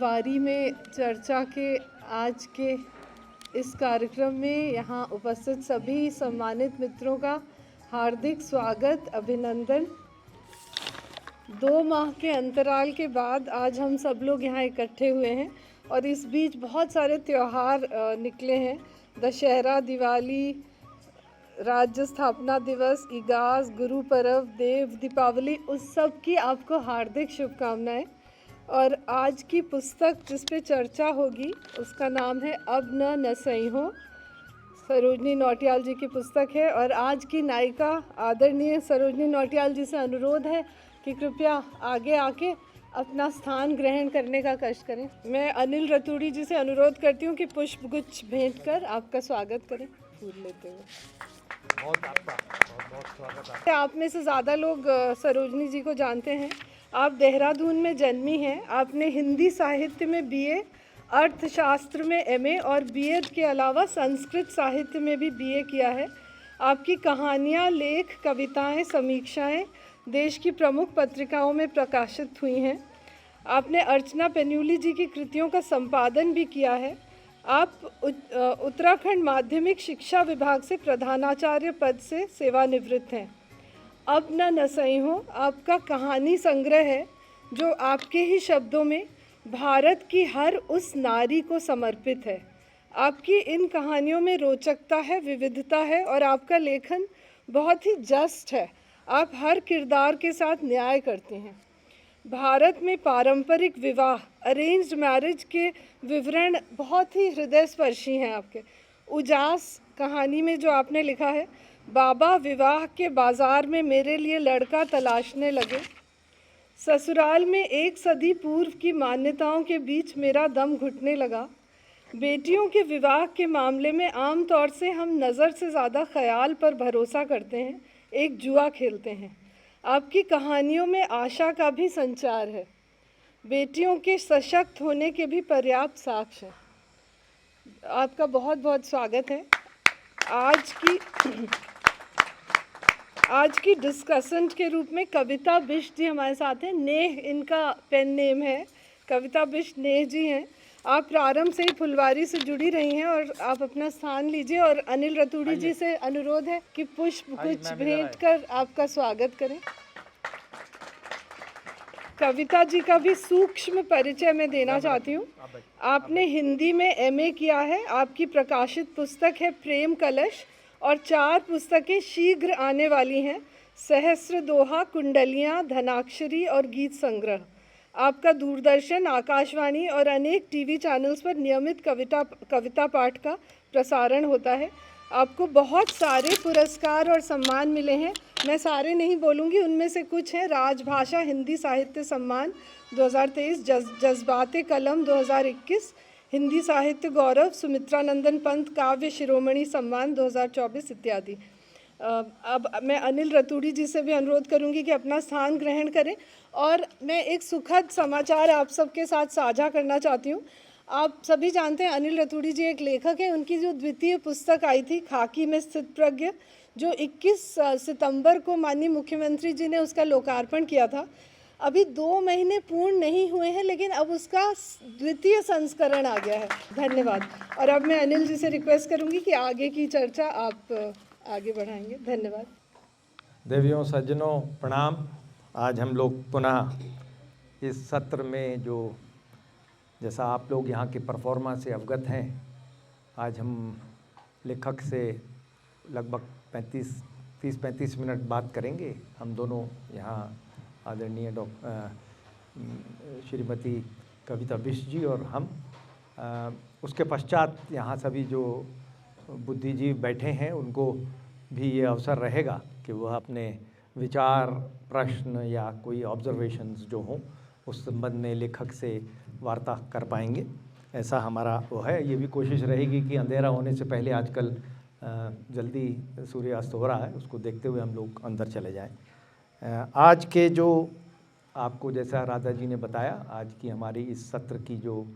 फुलवारी में चर्चा के आज के इस कार्यक्रम में यहाँ उपस्थित सभी सम्मानित मित्रों का हार्दिक स्वागत, अभिनंदन। 2 माह के अंतराल के बाद आज हम सब लोग यहाँ इकट्ठे हुए हैं और इस बीच बहुत सारे त्यौहार निकले हैं। दशहरा, दिवाली, राज्य स्थापना दिवस, इगास, गुरु पर्व, देव दीपावली, उस सब की आपको हार्दिक शुभकामनाएं। और आज की पुस्तक जिस पे चर्चा होगी उसका नाम है अब न नसई हो, सरोजनी नौटियाल जी की पुस्तक है। और आज की नायिका आदरणीय सरोजनी नौटियाल जी से अनुरोध है कि कृपया आगे आके अपना स्थान ग्रहण करने का कष्ट करें। मैं अनिल रतूड़ी जी से अनुरोध करती हूँ कि पुष्प गुच्छ भेंट कर आपका स्वागत करें फूल लेते हुए। बहुत स्वागत। आप में से ज़्यादा लोग सरोजनी जी को जानते हैं। आप देहरादून में जन्मी हैं। आपने हिंदी साहित्य में बीए, अर्थशास्त्र में एमए और बीएड के अलावा संस्कृत साहित्य में भी बीए किया है। आपकी कहानियाँ, लेख, कविताएं, समीक्षाएं देश की प्रमुख पत्रिकाओं में प्रकाशित हुई हैं। आपने अर्चना पेन्यूली जी की कृतियों का संपादन भी किया है। आप उत्तराखंड माध्यमिक शिक्षा विभाग से प्रधानाचार्य पद से सेवानिवृत्त हैं। अब न नसई हो आपका कहानी संग्रह है जो आपके ही शब्दों में भारत की हर उस नारी को समर्पित है। आपकी इन कहानियों में रोचकता है, विविधता है और आपका लेखन बहुत ही जस्ट है। आप हर किरदार के साथ न्याय करते हैं। भारत में पारंपरिक विवाह, अरेंज्ड मैरिज के विवरण बहुत ही हृदयस्पर्शी हैं आपके। उजास कहानी में जो आपने लिखा है, बाबा विवाह के बाज़ार में मेरे लिए लड़का तलाशने लगे, ससुराल में 1 सदी पूर्व की मान्यताओं के बीच मेरा दम घुटने लगा, बेटियों के विवाह के मामले में आम तौर से हम नज़र से ज़्यादा ख्याल पर भरोसा करते हैं, एक जुआ खेलते हैं। आपकी कहानियों में आशा का भी संचार है, बेटियों के सशक्त होने के भी पर्याप्त साक्ष्य हैं। आपका बहुत बहुत स्वागत है। आज की डिस्कसेंट के रूप में कविता बिष्ट जी हमारे साथ हैं। नेह इनका पेन नेम है, कविता बिष्ट नेह जी हैं। आप प्रारंभ से ही फुलवारी से जुड़ी रही हैं और आप अपना स्थान लीजिए। और अनिल रतूड़ी जी से अनुरोध है कि पुष्प कुछ भेंट कर आपका स्वागत करें। कविता जी का भी सूक्ष्म परिचय मैं देना चाहती हूँ। आपने हिंदी में एमए किया है। आपकी प्रकाशित पुस्तक है प्रेम कलश और 4 पुस्तकें शीघ्र आने वाली हैं, सहस्र दोहा, कुंडलियाँ, धनाक्षरी और गीत संग्रह। आपका दूरदर्शन, आकाशवाणी और अनेक टीवी चैनल्स पर नियमित कविता पाठ का प्रसारण होता है। आपको बहुत सारे पुरस्कार और सम्मान मिले हैं। मैं सारे नहीं बोलूँगी, उनमें से कुछ हैं। राजभाषा हिंदी साहित्य सम्मान 2023, जज्बाते कलम 2021, हिंदी साहित्य गौरव, सुमित्रानंदन पंत काव्य शिरोमणि सम्मान 2024 इत्यादि। अब मैं अनिल रतूड़ी जी से भी अनुरोध करूंगी कि अपना स्थान ग्रहण करें। और मैं एक सुखद समाचार आप सबके साथ साझा करना चाहती हूँ। आप सभी जानते हैं अनिल रतूड़ी जी एक लेखक हैं। उनकी जो द्वितीय पुस्तक आई थी खाकी में स्थित प्रज्ञ, जो 21 सितंबर को माननीय मुख्यमंत्री जी ने उसका लोकार्पण किया था। अभी 2 महीने पूर्ण नहीं हुए हैं, लेकिन अब उसका द्वितीय संस्करण आ गया है। धन्यवाद। और अब मैं अनिल जी से रिक्वेस्ट करूंगी कि आगे की चर्चा आप आगे बढ़ाएंगे। धन्यवाद। देवियों सज्जनों प्रणाम। आज हम लोग पुनः इस सत्र में जो जैसा आप लोग यहाँ की परफॉर्मेंस से अवगत हैं, आज हम लेखक से लगभग 30-35 मिनट बात करेंगे। हम दोनों यहाँ आदरणीय श्रीमती कविता बिष्ट जी और हम। उसके पश्चात यहाँ सभी जो बुद्धिजीवी बैठे हैं उनको भी ये अवसर रहेगा कि वह अपने विचार, प्रश्न या कोई ऑब्जर्वेशंस जो हों उस संबंध में लेखक से वार्ता कर पाएंगे। ऐसा हमारा वो है। ये भी कोशिश रहेगी कि अंधेरा होने से पहले, आजकल जल्दी सूर्यास्त हो रहा है, उसको देखते हुए हम लोग अंदर चले जाएं। आज के जो आपको जैसा राधा जी ने बताया, आज की हमारी इस सत्र की जो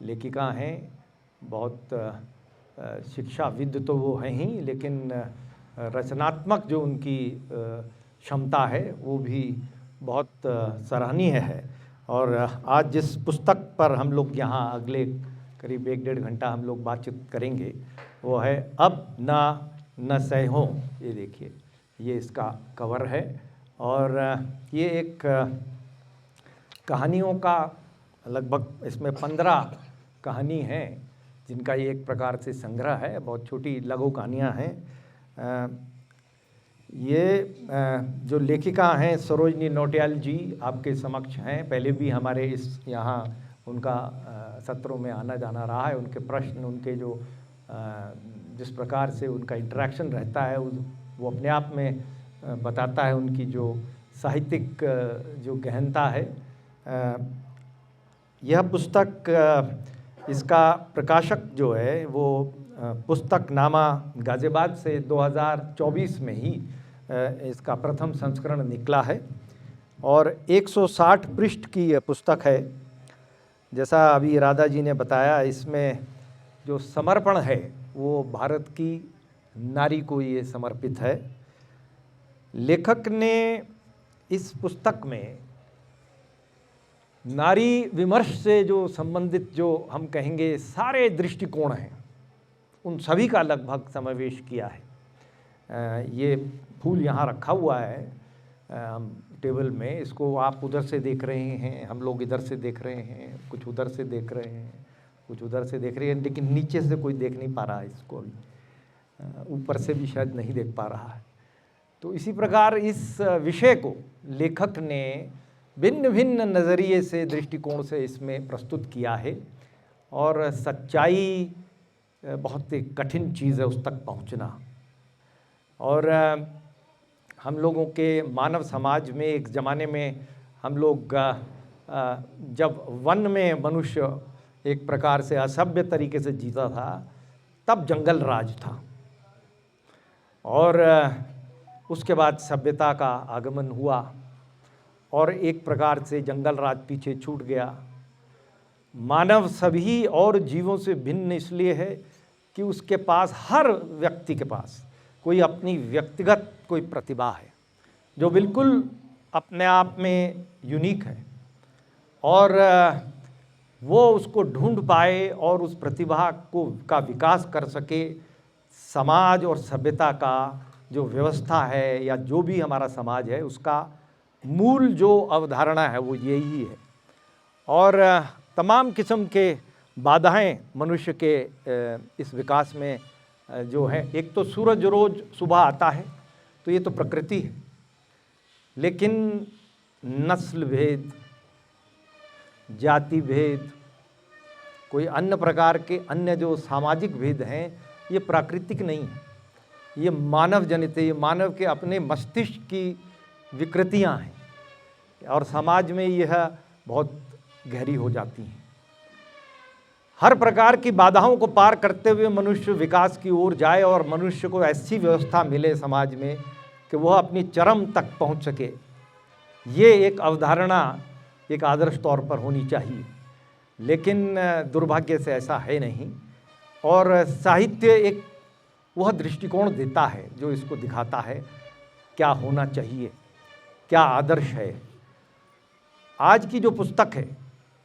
लेखिका हैं, बहुत शिक्षाविद तो वो हैं ही, लेकिन रचनात्मक जो उनकी क्षमता है वो भी बहुत सराहनीय है। और आज जिस पुस्तक पर हम लोग यहाँ अगले करीब 1-1.5 घंटा हम लोग बातचीत करेंगे वो है अब ना न सहो। ये देखिए, ये इसका कवर है और ये एक कहानियों का लगभग इसमें 15 कहानी हैं जिनका ये एक प्रकार से संग्रह है। बहुत छोटी लघु कहानियाँ हैं। ये जो लेखिका हैं सरोजनी नौटियाल जी आपके समक्ष हैं। पहले भी हमारे इस यहाँ उनका सत्रों में आना जाना रहा है। उनके प्रश्न, उनके जो जिस प्रकार से उनका इंटरेक्शन रहता है वो अपने आप में बताता है उनकी जो साहित्यिक जो गहनता है। यह पुस्तक, इसका प्रकाशक जो है वो पुस्तक नामा गाज़ियाबाद से 2024 में ही इसका प्रथम संस्करण निकला है और 160 पृष्ठ की यह पुस्तक है। जैसा अभी राधा जी ने बताया, इसमें जो समर्पण है वो भारत की नारी को ये समर्पित है। लेखक ने इस पुस्तक में नारी विमर्श से जो संबंधित जो हम कहेंगे सारे दृष्टिकोण हैं उन सभी का लगभग समावेश किया है। ये फूल यहाँ रखा हुआ है टेबल में, इसको आप उधर से देख रहे हैं, हम लोग इधर से देख रहे हैं, कुछ उधर से देख रहे हैं, कुछ उधर से देख रहे हैं, लेकिन नीचे से कोई देख नहीं पा रहा है इसको अभी, ऊपर से भी शायद नहीं देख पा रहा है। तो इसी प्रकार इस विषय को लेखक ने भिन्न भिन्न नज़रिए से, दृष्टिकोण से इसमें प्रस्तुत किया है और सच्चाई बहुत ही कठिन चीज़ है उस तक पहुंचना। और हम लोगों के मानव समाज में एक ज़माने में हम लोग जब वन में मनुष्य एक प्रकार से असभ्य तरीके से जीता था तब जंगल राज था और उसके बाद सभ्यता का आगमन हुआ और एक प्रकार से जंगल राज पीछे छूट गया। मानव सभी और जीवों से भिन्न इसलिए है कि उसके पास, हर व्यक्ति के पास कोई अपनी व्यक्तिगत कोई प्रतिभा है जो बिल्कुल अपने आप में यूनिक है और वो उसको ढूंढ पाए और उस प्रतिभा का विकास कर सके। समाज और सभ्यता का जो व्यवस्था है या जो भी हमारा समाज है उसका मूल जो अवधारणा है वो यही है। और तमाम किस्म के बाधाएं मनुष्य के इस विकास में जो है, एक तो सूरज रोज़ सुबह आता है तो ये तो प्रकृति है, लेकिन नस्ल भेद, जाति भेद, कोई अन्य प्रकार के अन्य जो सामाजिक भेद हैं ये प्राकृतिक नहीं है, ये मानव जनित है, ये मानव के अपने मस्तिष्क की विकृतियां हैं और समाज में यह बहुत गहरी हो जाती हैं। हर प्रकार की बाधाओं को पार करते हुए मनुष्य विकास की ओर जाए और मनुष्य को ऐसी व्यवस्था मिले समाज में कि वह अपनी चरम तक पहुंच सके, ये एक अवधारणा एक आदर्श तौर पर होनी चाहिए। लेकिन दुर्भाग्य से ऐसा है नहीं और साहित्य एक वह दृष्टिकोण देता है जो इसको दिखाता है क्या होना चाहिए, क्या आदर्श है। आज की जो पुस्तक है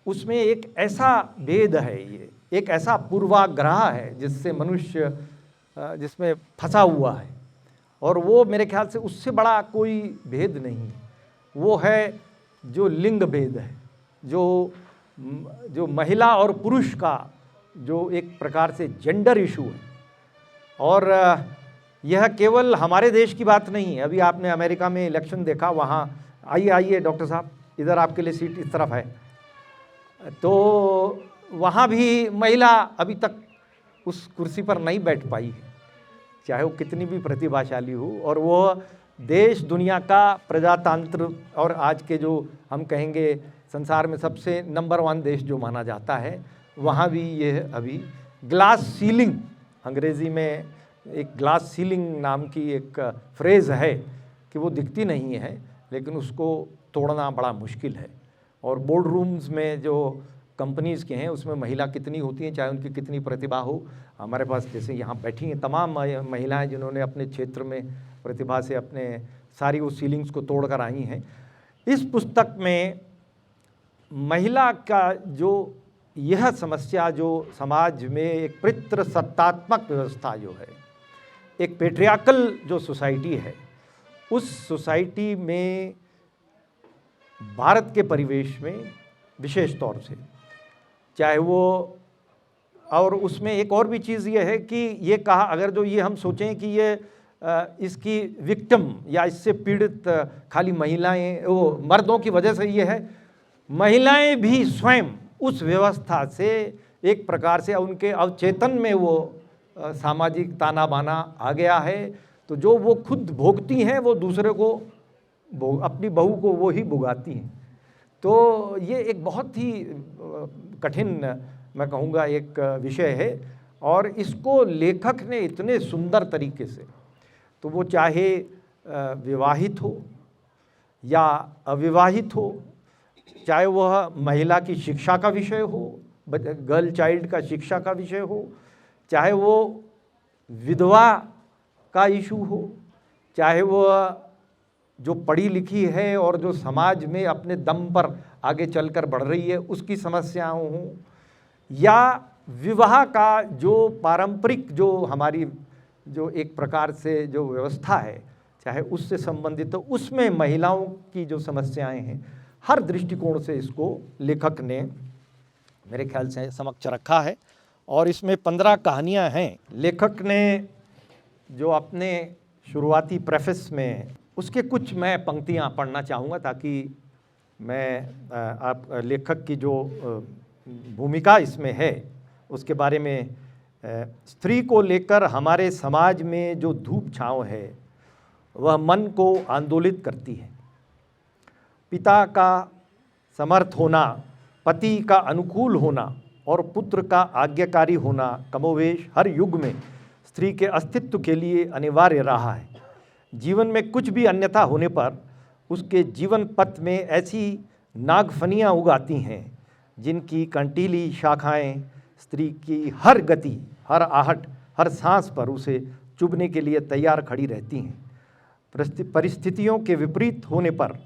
उसमें एक ऐसा भेद है, ये एक ऐसा पूर्वाग्रह है जिससे मनुष्य जिसमें फंसा हुआ है और वो मेरे ख्याल से उससे बड़ा कोई भेद नहीं है। वो है जो लिंग भेद है, जो महिला और पुरुष का जो एक प्रकार से जेंडर इशू है। और यह केवल हमारे देश की बात नहीं है। अभी आपने अमेरिका में इलेक्शन देखा, वहाँ आइए डॉक्टर साहब, इधर आपके लिए सीट इस तरफ है, तो वहाँ भी महिला अभी तक उस कुर्सी पर नहीं बैठ पाई है, चाहे वो कितनी भी प्रतिभाशाली हो। और वो देश दुनिया का प्रजातंत्र और आज के जो हम कहेंगे संसार में सबसे नंबर 1 देश जो माना जाता है, वहाँ भी ये अभी ग्लास सीलिंग, अंग्रेज़ी में एक ग्लास सीलिंग नाम की एक फ्रेज़ है कि वो दिखती नहीं है लेकिन उसको तोड़ना बड़ा मुश्किल है। और बोर्ड रूम्स में जो कंपनीज़ के हैं उसमें महिला कितनी होती हैं, चाहे उनकी कितनी प्रतिभा हो। हमारे पास जैसे यहाँ बैठी हैं तमाम महिलाएं जिन्होंने अपने क्षेत्र में प्रतिभा से अपने सारी वो सीलिंग्स को तोड़ कर आई हैं। इस पुस्तक में महिला का जो यह समस्या जो समाज में एक पितृसत्तात्मक व्यवस्था जो है, एक पेट्रियार्कल जो सोसाइटी है, उस सोसाइटी में भारत के परिवेश में विशेष तौर से, चाहे वो, और उसमें एक और भी चीज़ ये है कि ये कहा, अगर जो ये हम सोचें कि ये इसकी विक्टिम या इससे पीड़ित खाली महिलाएं, वो मर्दों की वजह से ये है, महिलाएं भी स्वयं उस व्यवस्था से एक प्रकार से उनके अवचेतन में वो सामाजिक ताना बाना आ गया है। तो जो वो खुद भोगती हैं वो दूसरे को अपनी बहू को वो ही भुगाती हैं। तो ये एक बहुत ही कठिन, मैं कहूँगा, एक विषय है, और इसको लेखक ने इतने सुंदर तरीके से, तो वो चाहे विवाहित हो या अविवाहित हो, चाहे वह महिला की शिक्षा का विषय हो, गर्ल चाइल्ड का शिक्षा का विषय हो, चाहे वो विधवा का इशू हो, चाहे वह जो पढ़ी लिखी है और जो समाज में अपने दम पर आगे चलकर बढ़ रही है उसकी समस्याओं हों, या विवाह का जो पारंपरिक जो हमारी जो एक प्रकार से जो व्यवस्था है, चाहे उससे संबंधित हो, उसमें महिलाओं की जो समस्याएं हैं, हर दृष्टिकोण से इसको लेखक ने मेरे ख्याल से समक्ष रखा है। और इसमें 15 कहानियां हैं। लेखक ने जो अपने शुरुआती प्रेफेस में, उसके कुछ मैं पंक्तियां पढ़ना चाहूँगा ताकि मैं आप लेखक की जो भूमिका इसमें है उसके बारे में, स्त्री को लेकर हमारे समाज में जो धूप छाँव है वह मन को आंदोलित करती है। पिता का समर्थ होना, पति का अनुकूल होना और पुत्र का आज्ञाकारी होना कमोवेश हर युग में स्त्री के अस्तित्व के लिए अनिवार्य रहा है। जीवन में कुछ भी अन्यथा होने पर उसके जीवन पथ में ऐसी नागफनियाँ उगाती हैं जिनकी कंटीली शाखाएं स्त्री की हर गति, हर आहट, हर सांस पर उसे चुभने के लिए तैयार खड़ी रहती हैं। परिस्थितियों के विपरीत होने पर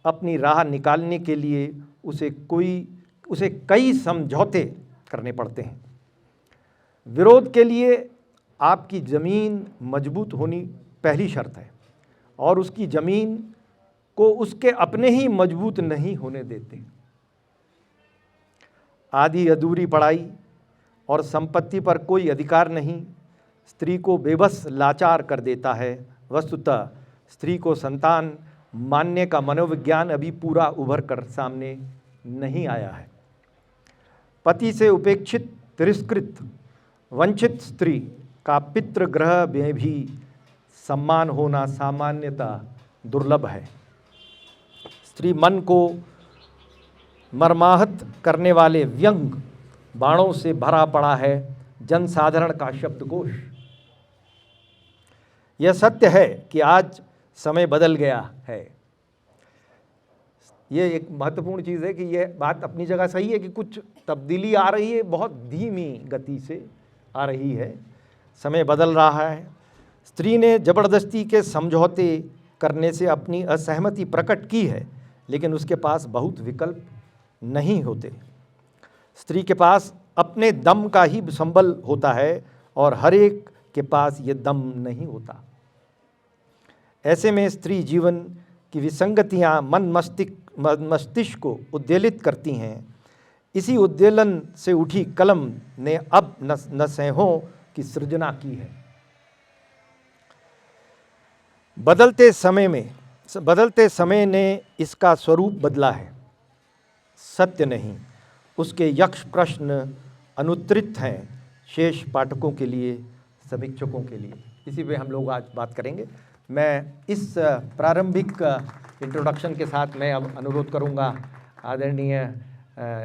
अपनी राह निकालने के लिए उसे कई समझौते करने पड़ते हैं। विरोध के लिए आपकी ज़मीन मजबूत होनी पहली शर्त है और उसकी ज़मीन को उसके अपने ही मजबूत नहीं होने देते। आधी अधूरी पढ़ाई और संपत्ति पर कोई अधिकार नहीं स्त्री को बेबस लाचार कर देता है। वस्तुतः स्त्री को संतान मानने का मनोविज्ञान अभी पूरा उभर कर सामने नहीं आया है। पति से उपेक्षित, तिरस्कृत, वंचित स्त्री का पितृगृह में भी सम्मान होना सामान्यतः दुर्लभ है। स्त्री मन को मर्माहत करने वाले व्यंग बाणों से भरा पड़ा है जनसाधारण का शब्दकोश। यह सत्य है कि आज समय बदल गया है। ये एक महत्वपूर्ण चीज़ है कि यह बात अपनी जगह सही है कि कुछ तब्दीली आ रही है, बहुत धीमी गति से आ रही है। समय बदल रहा है। स्त्री ने जबरदस्ती के समझौते करने से अपनी असहमति प्रकट की है, लेकिन उसके पास बहुत विकल्प नहीं होते। स्त्री के पास अपने दम का ही संबल होता है और हर एक के पास ये दम नहीं होता। ऐसे में स्त्री जीवन की विसंगतियाँ मन मस्तिष्क को उद्वेलित करती हैं। इसी उद्वेलन से उठी कलम ने अब नसेहों की सृजना की है। बदलते समय ने इसका स्वरूप बदला है। सत्य नहीं, उसके यक्ष प्रश्न अनुत्तरित हैं शेष पाठकों के लिए, समीक्षकों के लिए। इसी पे हम लोग आज बात करेंगे। मैं इस प्रारंभिक इंट्रोडक्शन के साथ मैं अब अनुरोध करूंगा आदरणीय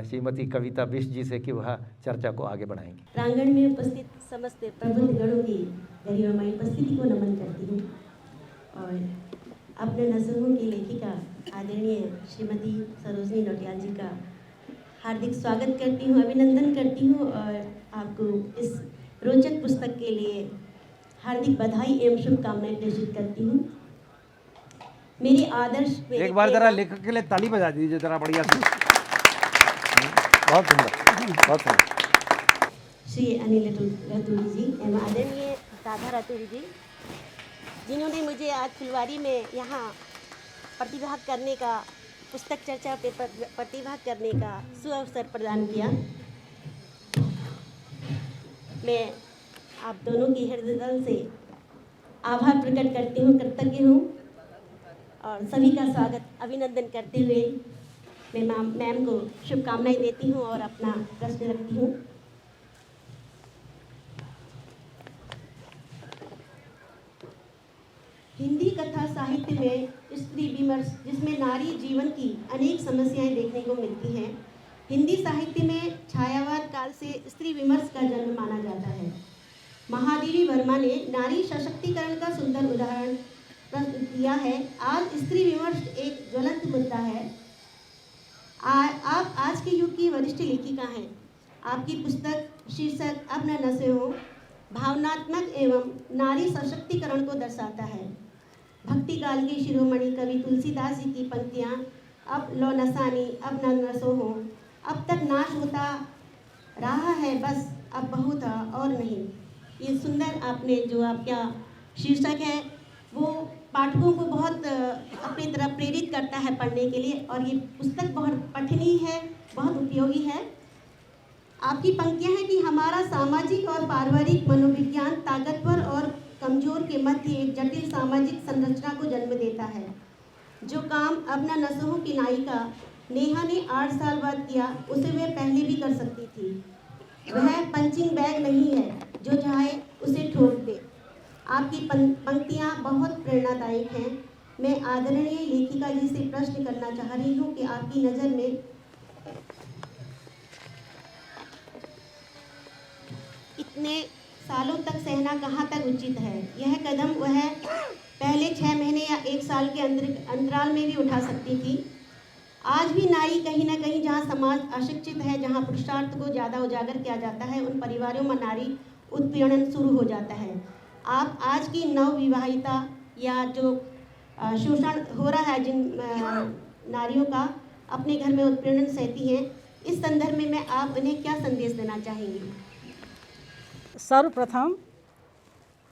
श्रीमती कविता बिष्ट जी से कि वह चर्चा को आगे बढ़ाएंगी। प्रांगण में उपस्थित समस्त प्रबंधगणों की गरिमामयी उपस्थिति को नमन करती हूँ और अपने नज़रों की लेखिका आदरणीय श्रीमती सरोजनी नौटियाल जी का हार्दिक स्वागत करती हूँ, अभिनंदन करती हूँ और आपको इस रोचक पुस्तक के लिए हार्दिक बधाई एवं शुभकामनाएं प्रेषित करती हूँ। मेरी आदर्श एक बार जरा लेखक के लिए ताली बजा दीजिए जरा बढ़िया से। बहुत सुंदर, बहुत सुंदर। श्री अनिल रतूड़ी जी एवं आदरणीय राधा रतूड़ी जी, जिन्होंने मुझे आज फुलवारी में यहाँ प्रतिभाग करने का, पुस्तक चर्चा पे प्रतिभाग करने का सुअवसर प्रदान किया। मैं आप दोनों की हृदय से आभार प्रकट करती हूँ, कृतज्ञ हूँ और सभी का स्वागत अभिनंदन करते हुए मैं मैम को शुभकामनाएं देती हूँ और अपना प्रश्न रखती हूँ। हिंदी कथा साहित्य में स्त्री विमर्श, जिसमें नारी जीवन की अनेक समस्याएं देखने को मिलती हैं, हिंदी साहित्य में छायावाद काल से स्त्री विमर्श का जन्म माना जाता है। महादेवी वर्मा ने नारी सशक्तिकरण का सुंदर उदाहरण प्रस्तुत किया है। आज स्त्री विमर्श एक ज्वलंत मुद्दा है। आप आज के युग की वरिष्ठ लेखिका हैं। आपकी पुस्तक शीर्षक अब न नशे हो भावनात्मक एवं नारी सशक्तिकरण को दर्शाता है। भक्ति काल के शिरोमणि कवि तुलसीदास जी की पंक्तियाँ, अब लो नसानी अब न नशो हो, अब तक नाश होता रहा है बस अब बहुत और नहीं। ये सुंदर आपने जो आपका शीर्षक है वो पाठकों को बहुत अपनी तरफ प्रेरित करता है पढ़ने के लिए, और ये पुस्तक बहुत पठनीय है, बहुत उपयोगी है। आपकी पंक्तियाँ हैं कि हमारा सामाजिक और पारिवारिक मनोविज्ञान ताकतवर और कमजोर के मध्य एक जटिल सामाजिक संरचना को जन्म देता है। जो काम अपना नशों की नायिका नेहा ने 8 साल बाद किया, उसे वह पहले भी कर सकती थी। वह पंचिंग बैग नहीं है जो चाहे उसे ठोक दे। आपकी पंक्तियाँ बहुत प्रेरणादायक हैं। मैं आदरणीय लेखिका जी से प्रश्न करना चाह रही हूँ कि आपकी नज़र में इतने सालों तक सहना कहाँ तक उचित है? यह कदम वह पहले 6 महीने या 1 साल के अंतराल में भी उठा सकती थी। आज भी नारी कहीं ना कहीं, जहाँ समाज अशिक्षित है, जहाँ पुरुषार्थ को ज़्यादा उजागर किया जाता है, उन परिवारों में नारी उत्पीड़न शुरू हो जाता है। आप आज की नवविवाहिता या जो शोषण हो रहा है जिन नारियों का, अपने घर में उत्पीड़न सहती हैं, इस संदर्भ में आप उन्हें क्या संदेश देना चाहेंगी? सर्वप्रथम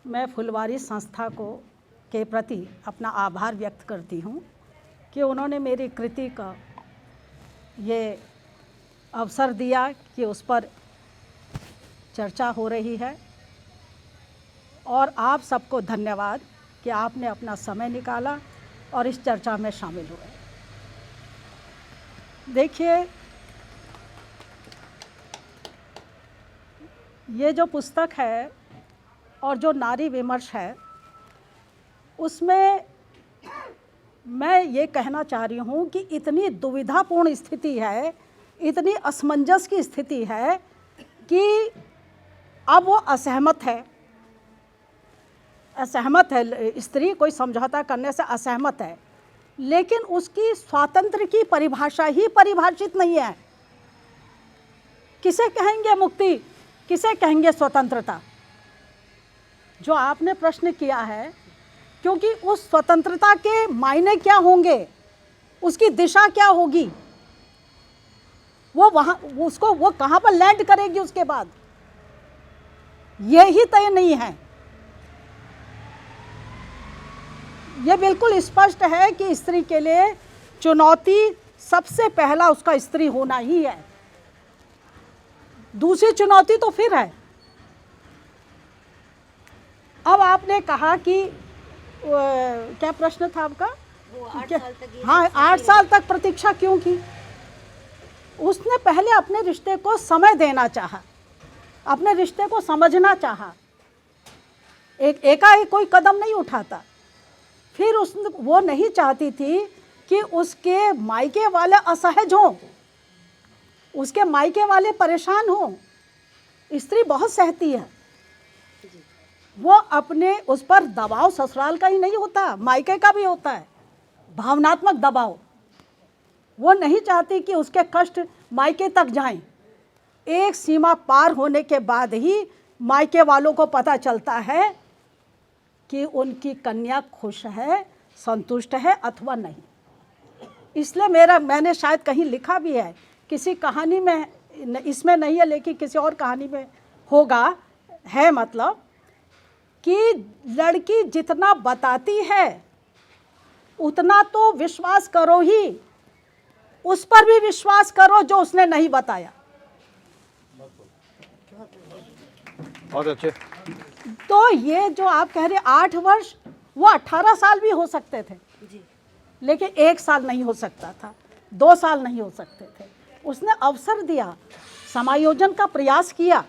मैं फुलवारी संस्था को के प्रति अपना आभार व्यक्त करती हूँ कि उन्होंने मेरी कृति का ये अवसर दिया कि उस पर चर्चा हो रही है, और आप सबको धन्यवाद कि आपने अपना समय निकाला और इस चर्चा में शामिल हुए। देखिए, ये जो पुस्तक है और जो नारी विमर्श है, उसमें मैं ये कहना चाह रही हूँ कि इतनी दुविधापूर्ण स्थिति है, इतनी असमंजस की स्थिति है कि अब वो असहमत है, स्त्री कोई समझौता करने से असहमत है, लेकिन उसकी स्वातंत्र की परिभाषा ही परिभाषित नहीं है। किसे कहेंगे मुक्ति, किसे कहेंगे स्वतंत्रता? जो आपने प्रश्न किया है, क्योंकि उस स्वतंत्रता के मायने क्या होंगे, उसकी दिशा क्या होगी, वो वहाँ उसको वो कहाँ पर लैंड करेगी उसके बाद, यही तय नहीं है। ये बिल्कुल स्पष्ट है कि स्त्री के लिए चुनौती सबसे पहला उसका स्त्री होना ही है। दूसरी चुनौती तो फिर है। अब आपने कहा कि क्या प्रश्न था आपका? वो 8 साल तक, हाँ, 8 साल तक प्रतीक्षा क्यों की? उसने पहले अपने रिश्ते को समय देना चाहा, अपने रिश्ते को समझना चाहा, एकाएक कोई कदम नहीं उठाता। फिर वो नहीं चाहती थी कि उसके मायके वाले असहज हों, उसके मायके वाले परेशान हों। स्त्री बहुत सहती है, वो अपने उस पर दबाव ससुराल का ही नहीं होता, मायके का भी होता है, भावनात्मक दबाव। वो नहीं चाहती कि उसके कष्ट मायके तक जाएं। एक सीमा पार होने के बाद ही मायके वालों को पता चलता है कि उनकी कन्या खुश है, संतुष्ट है अथवा नहीं। इसलिए मैंने शायद कहीं लिखा भी है, किसी कहानी में इसमें नहीं है लेकिन किसी और कहानी में होगा, है मतलब कि लड़की जितना बताती है उतना तो विश्वास करो ही, उस पर भी विश्वास करो जो उसने नहीं बताया। बहुत अच्छे। तो ये जो आप कह रहे 8 वर्ष, वो 18 साल भी हो सकते थे जी। लेकिन 1 साल नहीं हो सकता था, 2 साल नहीं हो सकते थे। उसने अवसर दिया, समायोजन का प्रयास किया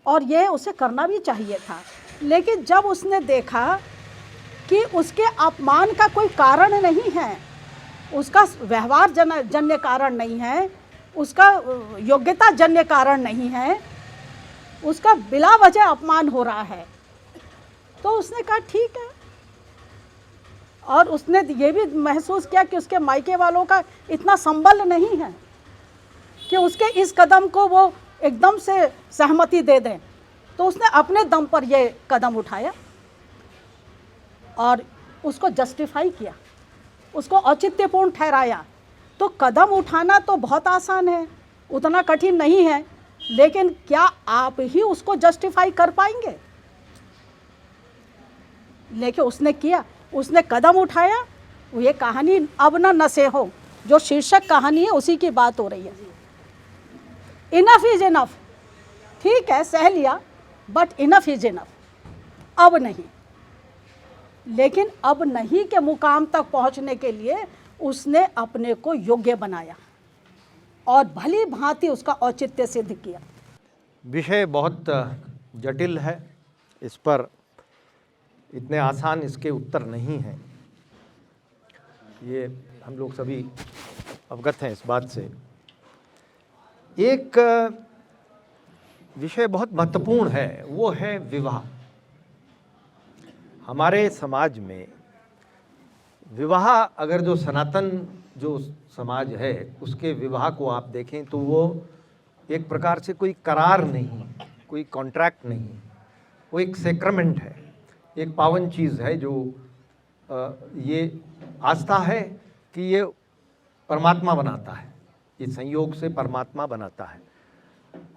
और ये उसे करना भी चाहिए था। लेकिन जब उसने देखा कि उसके अपमान का कोई कारण नहीं है, उसका व्यवहार जन्य कारण नहीं है, उसका योग्यता जन्य कारण नहीं है, उसका बिला वजह अपमान हो रहा है, तो उसने कहा ठीक है। और उसने ये भी महसूस किया कि उसके मायके वालों का इतना संबल नहीं है कि उसके इस कदम को वो एकदम से सहमति दे दें, तो उसने अपने दम पर ये कदम उठाया और उसको जस्टिफाई किया, उसको औचित्यपूर्ण ठहराया। तो कदम उठाना तो बहुत आसान है, उतना कठिन नहीं है, लेकिन क्या आप ही उसको जस्टिफाई कर पाएंगे? लेकिन उसने किया, उसने कदम उठाया। ये कहानी अब न नसे हो, जो शीर्षक कहानी है उसी की बात हो रही है। इनफ इज इनफ, ठीक है सह लिया, बट इनफ इज इनफ, अब नहीं। लेकिन अब नहीं के मुकाम तक पहुंचने के लिए उसने अपने को योग्य बनाया और भली भांति उसका औचित्य सिद्ध किया। विषय बहुत जटिल है, इस पर इतने आसान इसके उत्तर नहीं हैं, ये हम लोग सभी अवगत हैं इस बात से। एक विषय बहुत महत्वपूर्ण है, वो है विवाह। हमारे समाज में विवाह, अगर जो सनातन जो समाज है उसके विवाह को आप देखें तो वो एक प्रकार से कोई करार नहीं, कोई कॉन्ट्रैक्ट नहीं, वो एक सेक्रमेंट है, एक पावन चीज़ है जो ये आस्था है कि ये परमात्मा बनाता है, ये संयोग से परमात्मा बनाता है।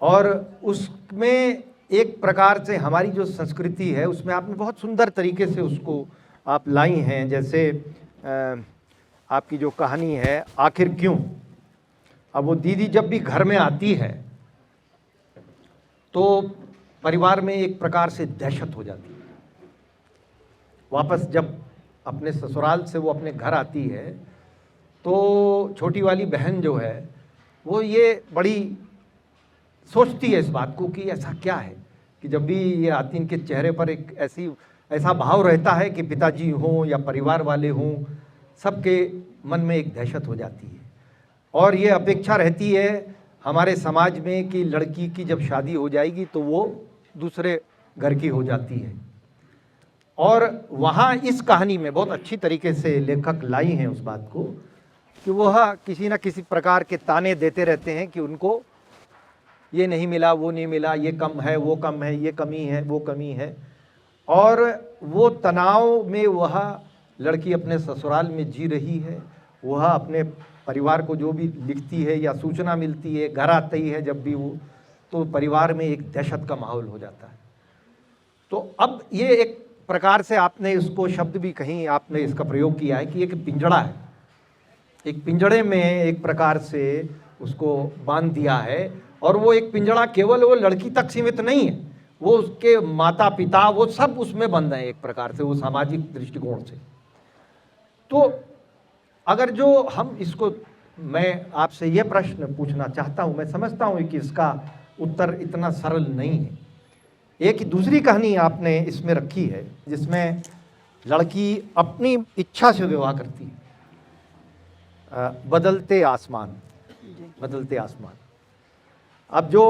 और उसमें एक प्रकार से हमारी जो संस्कृति है उसमें आपने बहुत सुंदर तरीके से उसको आप लाई हैं। जैसे आपकी जो कहानी है आखिर क्यों, अब वो दीदी जब भी घर में आती है तो परिवार में एक प्रकार से दहशत हो जाती है। वापस जब अपने ससुराल से वो अपने घर आती है तो छोटी वाली बहन जो है वो ये बड़ी सोचती है इस बात को कि ऐसा क्या है कि जब भी ये आती इनके चेहरे पर एक ऐसा भाव रहता है कि पिताजी हों या परिवार वाले हों, सबके मन में एक दहशत हो जाती है। और ये अपेक्षा रहती है हमारे समाज में कि लड़की की जब शादी हो जाएगी तो वो दूसरे घर की हो जाती है। और वहाँ इस कहानी में बहुत अच्छी तरीके से लेखक लाई हैं उस बात को कि वह किसी न किसी प्रकार के ताने देते रहते हैं कि उनको ये नहीं मिला, वो नहीं मिला, ये कम है, वो कम है, ये कमी है, वो कमी है। और वो तनाव में वह लड़की अपने ससुराल में जी रही है, वह अपने परिवार को जो भी लिखती है या सूचना मिलती है, घर आती है जब भी वो, तो परिवार में एक दहशत का माहौल हो जाता है। तो अब ये एक प्रकार से आपने इसको शब्द भी कहीं आपने इसका प्रयोग किया है कि एक पिंजड़ा है, एक पिंजड़े में एक प्रकार से उसको बांध दिया है। और वो एक पिंजड़ा केवल वो लड़की तक सीमित नहीं है, वो उसके माता पिता वो सब उसमें बंद हैं एक प्रकार से, वो सामाजिक दृष्टिकोण से। तो अगर जो हम इसको, मैं आपसे ये प्रश्न पूछना चाहता हूँ, मैं समझता हूँ कि इसका उत्तर इतना सरल नहीं है। एक दूसरी कहानी आपने इसमें रखी है जिसमें लड़की अपनी इच्छा से विवाह करती है, बदलते आसमान, बदलते आसमान। अब जो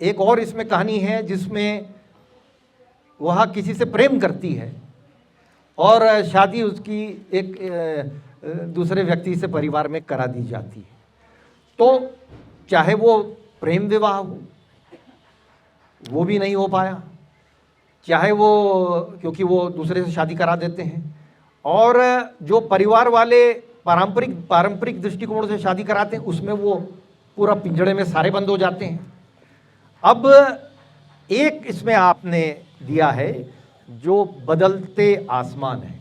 एक और इसमें कहानी है जिसमें वह किसी से प्रेम करती है और शादी उसकी एक दूसरे व्यक्ति से परिवार में करा दी जाती है। तो चाहे वो प्रेम विवाह हो, वो भी नहीं हो पाया, चाहे वो, क्योंकि वो दूसरे से शादी करा देते हैं, और जो परिवार वाले पारंपरिक दृष्टिकोण से शादी कराते हैं उसमें वो पूरा पिंजड़े में सारे बंद हो जाते हैं। अब एक इसमें आपने दिया है जो बदलते आसमान है,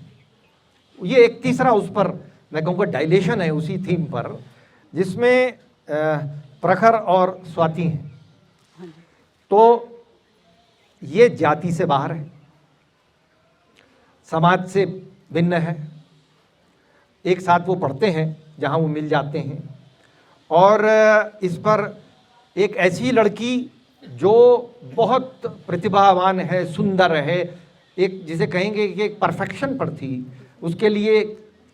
ये एक तीसरा उस पर मैं कहूँगा डायलेशन है उसी थीम पर, जिसमें प्रखर और स्वाति हैं। तो ये जाति से बाहर है, समाज से भिन्न है, एक साथ वो पढ़ते हैं जहाँ वो मिल जाते हैं। और इस पर एक ऐसी लड़की जो बहुत प्रतिभावान है, सुंदर है, एक जिसे कहेंगे कि एक परफेक्शन पर थी, उसके लिए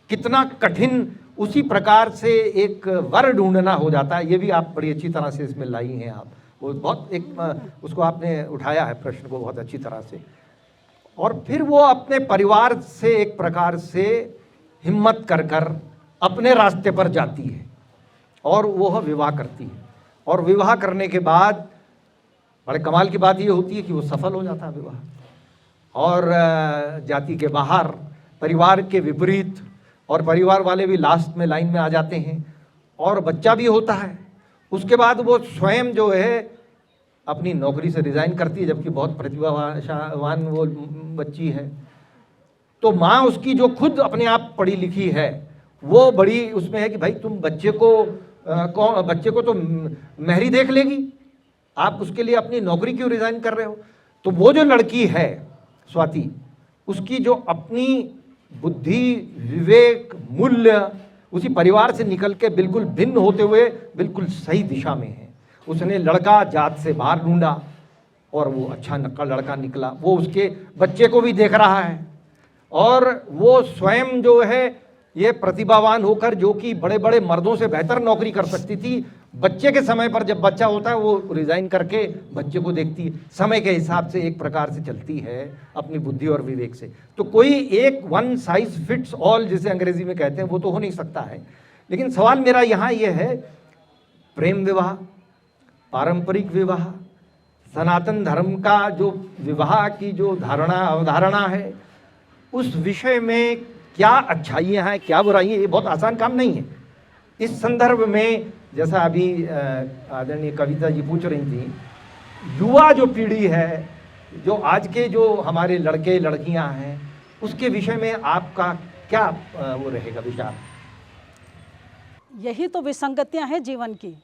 कितना कठिन उसी प्रकार से एक वर ढूंढना हो जाता है। ये भी आप बड़ी अच्छी तरह से इसमें लाई हैं आप, वो बहुत एक उसको आपने उठाया है प्रश्न को बहुत अच्छी तरह से। और फिर वो अपने परिवार से एक प्रकार से हिम्मत कर कर अपने रास्ते पर जाती है और वो विवाह करती है। और विवाह करने के बाद बड़े कमाल की बात ये होती है कि वो सफल हो जाता है विवाह, और जाति के बाहर परिवार के विपरीत, और परिवार वाले भी लास्ट में लाइन में आ जाते हैं और बच्चा भी होता है। उसके बाद वो स्वयं जो है अपनी नौकरी से रिज़ाइन करती है, जबकि बहुत प्रतिभावान वो बच्ची है। तो माँ उसकी जो खुद अपने आप पढ़ी लिखी है वो बड़ी उसमें है कि भाई तुम बच्चे को तो मेहरी देख लेगी, आप उसके लिए अपनी नौकरी क्यों रिज़ाइन कर रहे हो। तो वो जो लड़की है स्वाति, उसकी जो अपनी बुद्धि, विवेक, मूल्य उसी परिवार से निकल के बिल्कुल भिन्न होते हुए बिल्कुल सही दिशा में है। उसने लड़का जात से बाहर ढूंढा और वो अच्छा लड़का निकला। वो उसके बच्चे को भी देख रहा है और वो स्वयं जो है ये प्रतिभावान होकर, जो कि बड़े बड़े मर्दों से बेहतर नौकरी कर सकती थी, बच्चे के समय पर जब बच्चा होता है वो रिज़ाइन करके बच्चे को देखती है। समय के हिसाब से एक प्रकार से चलती है अपनी बुद्धि और विवेक से। तो कोई एक वन साइज फिट्स ऑल जिसे अंग्रेजी में कहते हैं वो तो हो नहीं सकता है। लेकिन सवाल मेरा यहाँ ये है, प्रेम विवाह, पारंपरिक विवाह, सनातन धर्म का जो विवाह की जो अवधारणा है, उस विषय में क्या अच्छाइयाँ हैं, क्या बुराइयाँ, ये बहुत आसान काम नहीं है। इस संदर्भ में जैसा अभी आदरणीय कविता जी पूछ रही थी, युवा जो पीढ़ी है, जो आज के जो हमारे लड़के लड़कियां हैं, उसके विषय में आपका क्या वो रहेगा विचार? यही तो विसंगतियां हैं जीवन की,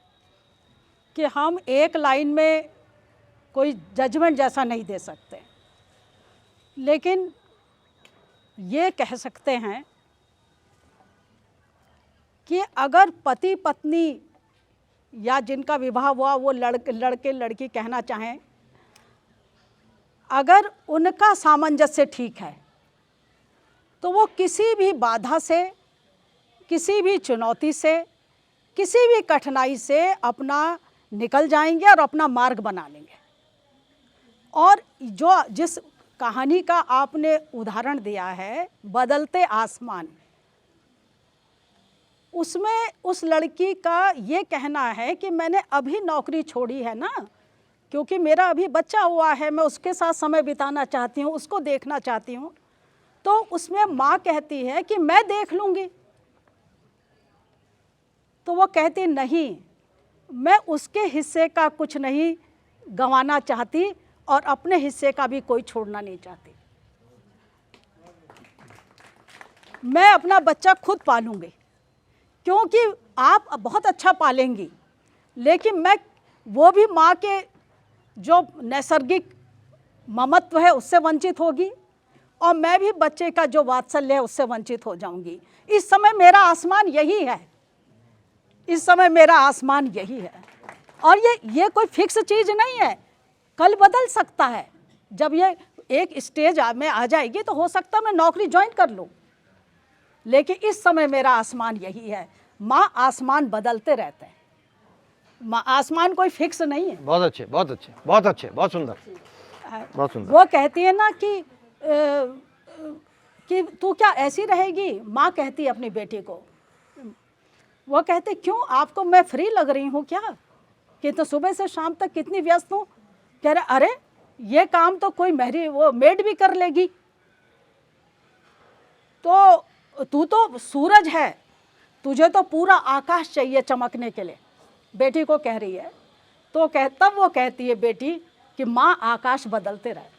कि हम एक लाइन में कोई जजमेंट जैसा नहीं दे सकते, लेकिन ये कह सकते हैं कि अगर पति पत्नी या जिनका विवाह हुआ वो लड़के लड़की कहना चाहें, अगर उनका सामंजस्य ठीक है तो वो किसी भी बाधा से, किसी भी चुनौती से, किसी भी कठिनाई से अपना निकल जाएंगे और अपना मार्ग बना लेंगे। और जो जिस कहानी का आपने उदाहरण दिया है, बदलते आसमान, उसमें उस लड़की का ये कहना है कि मैंने अभी नौकरी छोड़ी है ना, क्योंकि मेरा अभी बच्चा हुआ है, मैं उसके साथ समय बिताना चाहती हूँ, उसको देखना चाहती हूँ। तो उसमें माँ कहती है कि मैं देख लूँगी, तो वो कहती नहीं, मैं उसके हिस्से का कुछ नहीं गंवाना चाहती और अपने हिस्से का भी कोई छोड़ना नहीं चाहती। मैं अपना बच्चा खुद पालूंगी, क्योंकि आप बहुत अच्छा पालेंगी, लेकिन मैं वो भी माँ के जो नैसर्गिक ममत्व है उससे वंचित होगी, और मैं भी बच्चे का जो वात्सल्य है उससे वंचित हो जाऊंगी। इस समय मेरा आसमान यही है, इस समय मेरा आसमान यही है। और ये कोई फिक्स चीज़ नहीं है, कल बदल सकता है। जब ये एक स्टेज में आ जाएगी तो हो सकता है मैं नौकरी ज्वाइन कर लूँ, लेकिन इस समय मेरा आसमान यही है। माँ आसमान बदलते रहते हैं, माँ आसमान कोई फिक्स नहीं है। बहुत अच्छे, बहुत अच्छे, बहुत अच्छे, बहुत सुंदर, बहुत सुंदर। वो कहती है ना कि तू क्या ऐसी रहेगी, माँ कहती है अपनी बेटी को। वो कहते क्यों, आपको मैं फ्री लग रही हूँ क्या, कि तो सुबह से शाम तक कितनी व्यस्त हूँ। कह रहे अरे ये काम तो कोई मेड भी कर लेगी, तो तू तो सूरज है, तुझे तो पूरा आकाश चाहिए चमकने के लिए। बेटी को कह रही है, तो तब वो कहती है बेटी कि माँ आकाश बदलते रहते।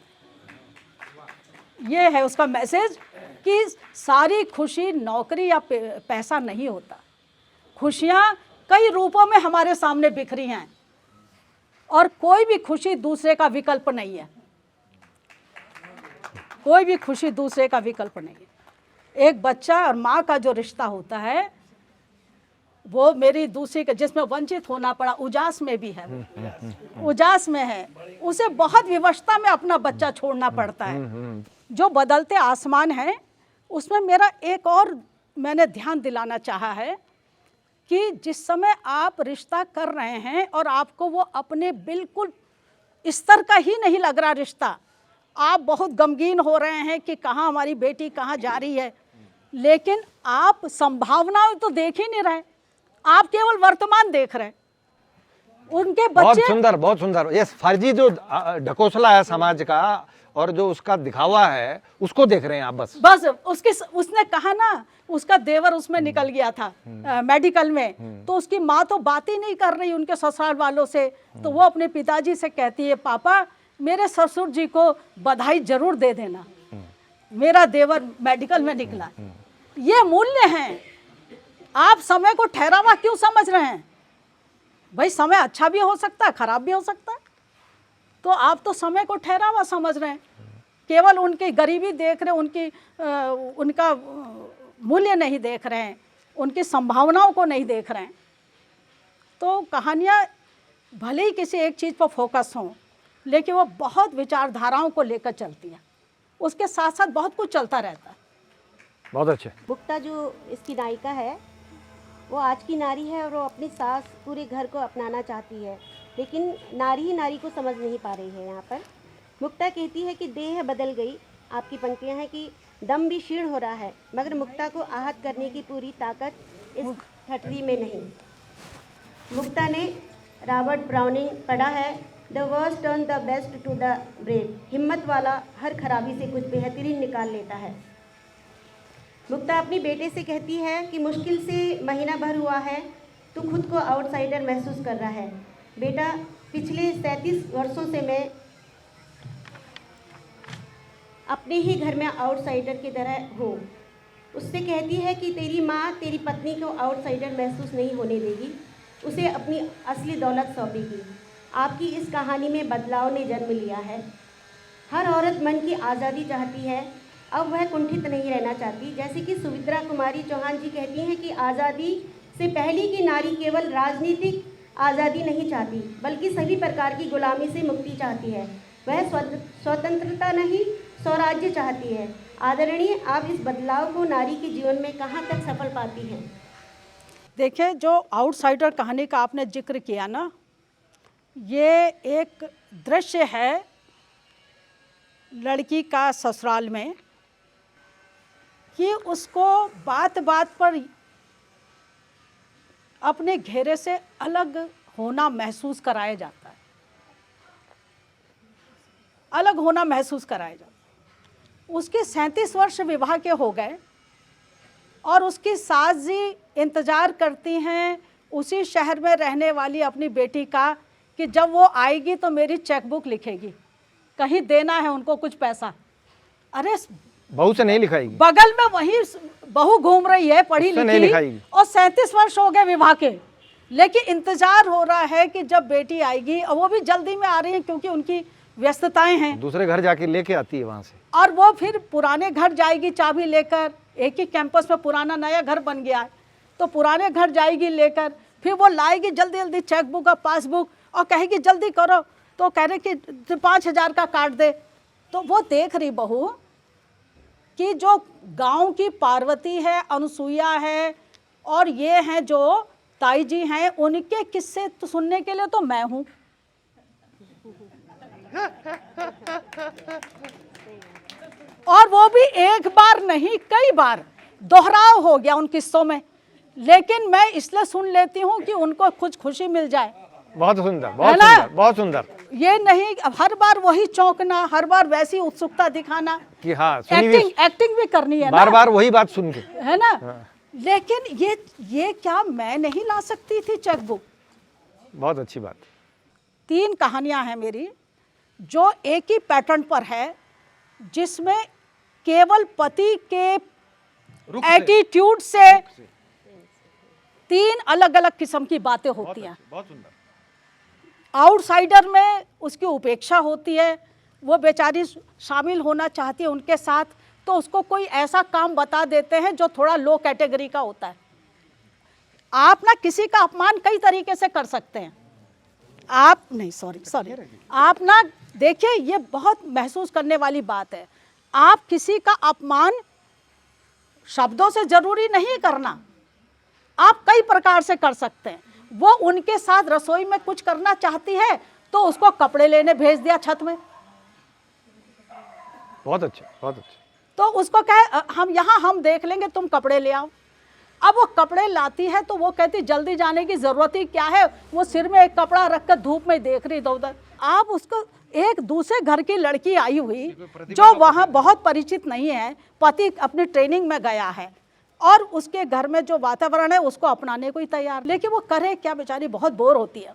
ये है उसका मैसेज कि सारी खुशी नौकरी या पैसा नहीं होता। खुशियाँ कई रूपों में हमारे सामने बिखरी हैं और कोई भी खुशी दूसरे का विकल्प नहीं है। कोई भी खुशी दूसरे का विकल्प नहीं है। एक बच्चा और माँ का जो रिश्ता होता है वो मेरी दूसरी के जिसमें वंचित होना पड़ा, उजास में भी है, उजास में है, उसे बहुत विवशता में अपना बच्चा छोड़ना पड़ता है। जो बदलते आसमान है उसमें मेरा एक और मैंने ध्यान दिलाना चाहा है कि जिस समय आप रिश्ता कर रहे हैं और आपको वो अपने बिल्कुल स्तर का ही नहीं लग रहा रिश्ता, आप बहुत गमगीन हो रहे हैं कि कहाँ हमारी बेटी कहाँ जा रही है, लेकिन आप संभावनाएं तो देख ही नहीं रहे, आप केवल वर्तमान देख रहे हैं। उनके बच्चे बहुत सुंदर ये फर्जी जो ढकोसला है समाज का और जो उसका दिखावा है उसको देख रहे हैं आप। बस उसने कहा ना, उसका देवर उसमें निकल गया था मेडिकल में, तो उसकी माँ तो बात ही नहीं कर रही उनके ससुराल वालों से, तो वो अपने पिताजी से कहती है पापा मेरे ससुर जी को बधाई जरूर दे देना, मेरा देवर मेडिकल में निकला। ये मूल्य हैं। आप समय को ठहरावा क्यों समझ रहे हैं? भाई समय अच्छा भी हो सकता है, खराब भी हो सकता है, तो आप तो समय को ठहरावा समझ रहे हैं, केवल उनकी गरीबी देख रहे हैं, उनका मूल्य नहीं देख रहे हैं, उनकी संभावनाओं को नहीं देख रहे हैं। तो कहानियाँ भले ही किसी एक चीज़ पर फोकस हों, लेकिन वो बहुत विचारधाराओं को लेकर चलती है, उसके साथ साथ बहुत कुछ चलता रहता है। बहुत अच्छे। मुक्ता जो इसकी नायिका है वो आज की नारी है और वो अपनी सास पूरे घर को अपनाना चाहती है, लेकिन नारी ही नारी को समझ नहीं पा रही है। यहाँ पर मुक्ता कहती है कि देह बदल गई, आपकी पंक्तियाँ हैं कि दम भी क्षीण हो रहा है, मगर मुक्ता को आहत करने की पूरी ताकत इस ठटरी में नहीं। मुक्ता ने रॉबर्ट ब्राउनिंग पढ़ा है, the worst turn the best to the brave, हिम्मत वाला हर खराबी से कुछ बेहतरीन निकाल लेता है। मुक्ता अपनी बेटे से कहती है कि मुश्किल से महीना भर हुआ है, तू खुद को आउटसाइडर महसूस कर रहा है। बेटा, पिछले 37 वर्षों से मैं अपने ही घर में आउटसाइडर की तरह हूँ। उससे कहती है कि तेरी माँ तेरी पत्नी को आउटसाइडर महसूस नहीं होने देगी, उसे अपनी असली दौलत सौंपेगी। आपकी इस कहानी में बदलाव ने जन्म लिया है। हर औरत मन की आज़ादी चाहती है, अब वह कुंठित नहीं रहना चाहती। जैसे कि सुमित्रा कुमारी चौहान जी कहती हैं कि आज़ादी से पहले की नारी केवल राजनीतिक आज़ादी नहीं चाहती, बल्कि सभी प्रकार की गुलामी से मुक्ति चाहती है। वह स्वतंत्रता नहीं, स्वराज्य चाहती है। आदरणीय, आप इस बदलाव को नारी के जीवन में कहाँ तक सफल पाती हैं? देखिए, जो आउटसाइडर कहानी का आपने जिक्र किया ना, ये एक दृश्य है लड़की का ससुराल में कि उसको बात बात पर अपने घेरे से अलग होना महसूस कराया जाता है, अलग होना महसूस कराया जाता है। उसके 37 वर्ष विवाह के हो गए और उसकी सास जी इंतज़ार करती हैं उसी शहर में रहने वाली अपनी बेटी का कि जब वो आएगी तो मेरी चेकबुक लिखेगी, कहीं देना है उनको कुछ पैसा। अरे बहू से नहीं लिखाएगी, बगल में वही बहू घूम रही है पढ़ी लिखी, और 37 वर्ष हो गए विवाह के, लेकिन इंतजार हो रहा है कि जब बेटी आएगी, और वो भी जल्दी में आ रही है क्योंकि उनकी व्यस्तताएं हैं। दूसरे घर जाके लेके आती है वहां से, और वो फिर पुराने घर जाएगी चाबी लेकर। एक ही कैंपस में पुराना नया घर बन गया है, तो पुराने घर जाएगी लेकर, फिर वो लाएगी जल्दी जल्दी चेकबुक और पासबुक और कहेगी जल्दी करो, तो कह रहे कि 5,000 का काट दे। तो वो देख रही बहू कि जो गांव की पार्वती है, अनुसुईया है, और ये हैं जो ताई जी हैं, उनके किस्से तो सुनने के लिए तो मैं हूँ। और वो भी एक बार नहीं, कई बार दोहराव हो गया उन किस्सों में, लेकिन मैं इसलिए सुन लेती हूँ कि उनको कुछ खुशी मिल जाए। बहुत सुंदर, बहुत सुंदर, बहुत सुंदर। ये नहीं हर बार वही चौंकना, हर बार वैसी उत्सुकता दिखाना कि हाँ, एक्टिंग भी करनी है, बार बार वही बात सुन के, है ना। हाँ। लेकिन ये क्या मैं नहीं ला सकती थी चेकबुक? बहुत अच्छी बात। 3 कहानियां हैं मेरी जो एक ही पैटर्न पर है, जिसमें केवल पति के एटीट्यूड से 3 अलग अलग किस्म की बातें होती हैं। बहुत सुंदर। आउटसाइडर में उसकी उपेक्षा होती है, वो बेचारी शामिल होना चाहती है उनके साथ, तो उसको कोई ऐसा काम बता देते हैं जो थोड़ा लो कैटेगरी का होता है। आप ना किसी का अपमान कई तरीके से कर सकते हैं। आप नहीं, सॉरी, आप ना देखिए, ये बहुत महसूस करने वाली बात है। आप किसी का अपमान शब्दों से जरूरी नहीं करना, आप कई प्रकार से कर सकते हैं। वो उनके साथ रसोई में कुछ करना चाहती है तो उसको कपड़े लेने भेज दिया छत में, बहुत अच्छा, बहुत अच्छा। तो उसको कहे हम देख लेंगे, तुम कपड़े ले आओ। अब वो कपड़े लाती है तो वो कहती जल्दी जाने की जरूरत ही क्या है, वो सिर में एक कपड़ा रखकर धूप में देख रही इधर उधर। आप उसको एक दूसरे घर की लड़की आई हुई जो वहाँ बहुत परिचित नहीं है, पति अपनी ट्रेनिंग में गया है और उसके घर में जो वातावरण है उसको अपनाने को ही तैयार, लेकिन वो करे क्या, बेचारी बहुत बोर होती है।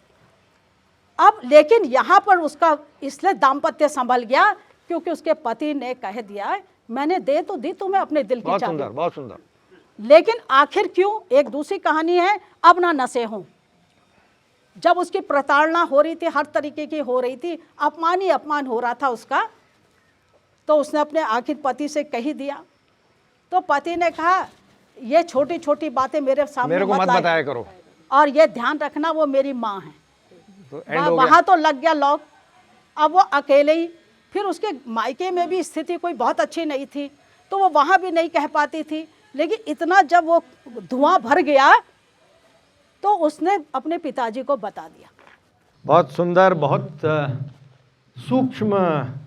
अब लेकिन यहाँ पर उसका इसलिए दाम्पत्य संभल गया क्योंकि उसके पति ने कह दिया मैंने दे तो दी तुम्हें अपने दिल की चाबी। बहुत सुंदर। लेकिन आखिर क्यों, एक दूसरी कहानी है अब ना नशे हों। जब उसकी प्रताड़ना हो रही थी, हर तरीके की हो रही थी, अपमान ही अपमान हो रहा था उसका, तो उसने अपने आखिर पति से कह दिया। तो पति ने कहा ये छोटी छोटी बातें मेरे सामने मेरे को मत बताया करो, और ये ध्यान रखना वो मेरी माँ है। तो वहाँ तो लग गया लॉक। अब वो अकेले ही, फिर उसके मायके में भी स्थिति कोई बहुत अच्छी नहीं थी तो वो वहाँ भी नहीं कह पाती थी, लेकिन इतना जब वो धुआं भर गया तो उसने अपने पिताजी को बता दिया। बहुत सुंदर, बहुत सूक्ष्म,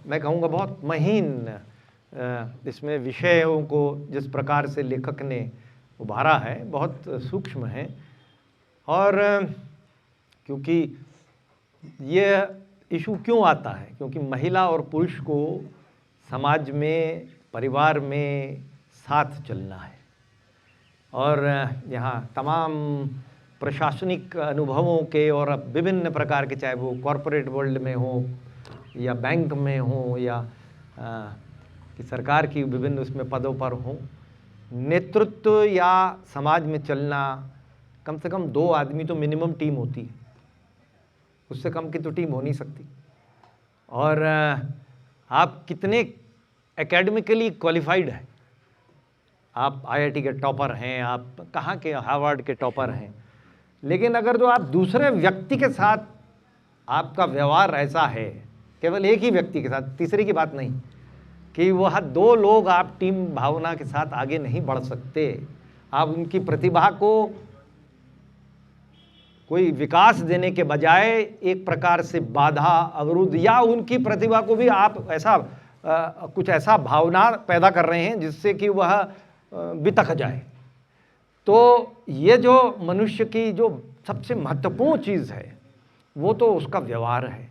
मैं कहूँगा बहुत महीन इसमें विषयों को जिस प्रकार से लेखक ने उभारा है, बहुत सूक्ष्म है। और क्योंकि ये इशू क्यों आता है, क्योंकि महिला और पुरुष को समाज में, परिवार में साथ चलना है। और यहाँ तमाम प्रशासनिक अनुभवों के और विभिन्न प्रकार के, चाहे वो कॉरपोरेट वर्ल्ड में हो या बैंक में हो या कि सरकार की विभिन्न उसमें पदों पर हो, नेतृत्व या समाज में चलना, कम से कम 2 आदमी तो मिनिमम टीम होती है, उससे कम की तो टीम हो नहीं सकती। और आप कितने एकेडमिकली क्वालिफाइड हैं, आप आईआईटी के टॉपर हैं, आप कहाँ के हार्वर्ड के टॉपर हैं, लेकिन अगर जो आप दूसरे व्यक्ति के साथ आपका व्यवहार ऐसा है, केवल एक ही व्यक्ति के साथ, तीसरे की बात नहीं, कि वह 2 लोग आप टीम भावना के साथ आगे नहीं बढ़ सकते। आप उनकी प्रतिभा को कोई विकास देने के बजाय एक प्रकार से बाधा, अवरुद्ध, या उनकी प्रतिभा को भी आप ऐसा कुछ ऐसा भावना पैदा कर रहे हैं जिससे कि वह बितक जाए। तो ये जो मनुष्य की जो सबसे महत्वपूर्ण चीज़ है वो तो उसका व्यवहार है।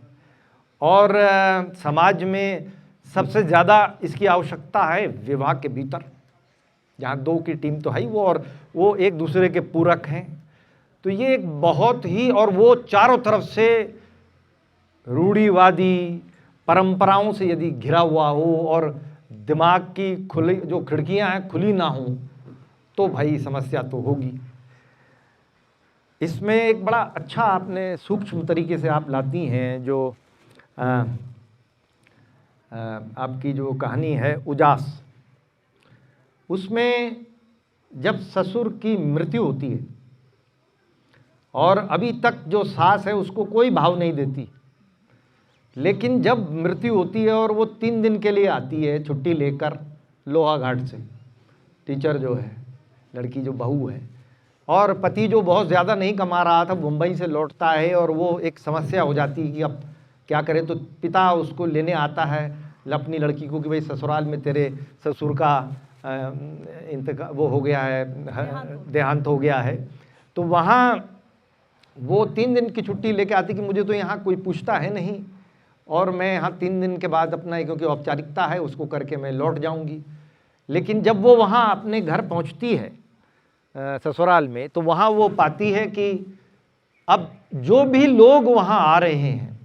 और समाज में सबसे ज़्यादा इसकी आवश्यकता है विवाह के भीतर, जहाँ 2 की टीम तो है ही, वो एक दूसरे के पूरक हैं। तो ये एक बहुत ही, और वो चारों तरफ से रूढ़िवादी परंपराओं से यदि घिरा हुआ हो और दिमाग की खुली जो खिड़कियां हैं खुली ना हो, तो भाई समस्या तो होगी। इसमें एक बड़ा अच्छा आपने सूक्ष्म तरीके से आप लाती हैं जो आपकी जो कहानी है उजास, उसमें जब ससुर की मृत्यु होती है और अभी तक जो सास है उसको कोई भाव नहीं देती, लेकिन जब मृत्यु होती है और वो 3 दिन के लिए आती है छुट्टी लेकर लोहाघाट से, टीचर जो है, लड़की जो बहू है, और पति जो बहुत ज़्यादा नहीं कमा रहा था मुंबई से लौटता है, और वो एक समस्या हो जाती है कि अब क्या करें। तो पिता उसको लेने आता है अपनी लड़की को कि भाई ससुराल में तेरे ससुर का वो हो गया है, देहांत हो गया है। तो वहाँ वो 3 दिन की छुट्टी लेके आती कि मुझे तो यहाँ कोई पूछता है नहीं, और मैं यहाँ 3 दिन के बाद अपना, क्योंकि औपचारिकता है, उसको करके मैं लौट जाऊँगी। लेकिन जब वो वहाँ अपने घर पहुँचती है ससुराल में, तो वहाँ वो पाती है कि अब जो भी लोग वहाँ आ रहे हैं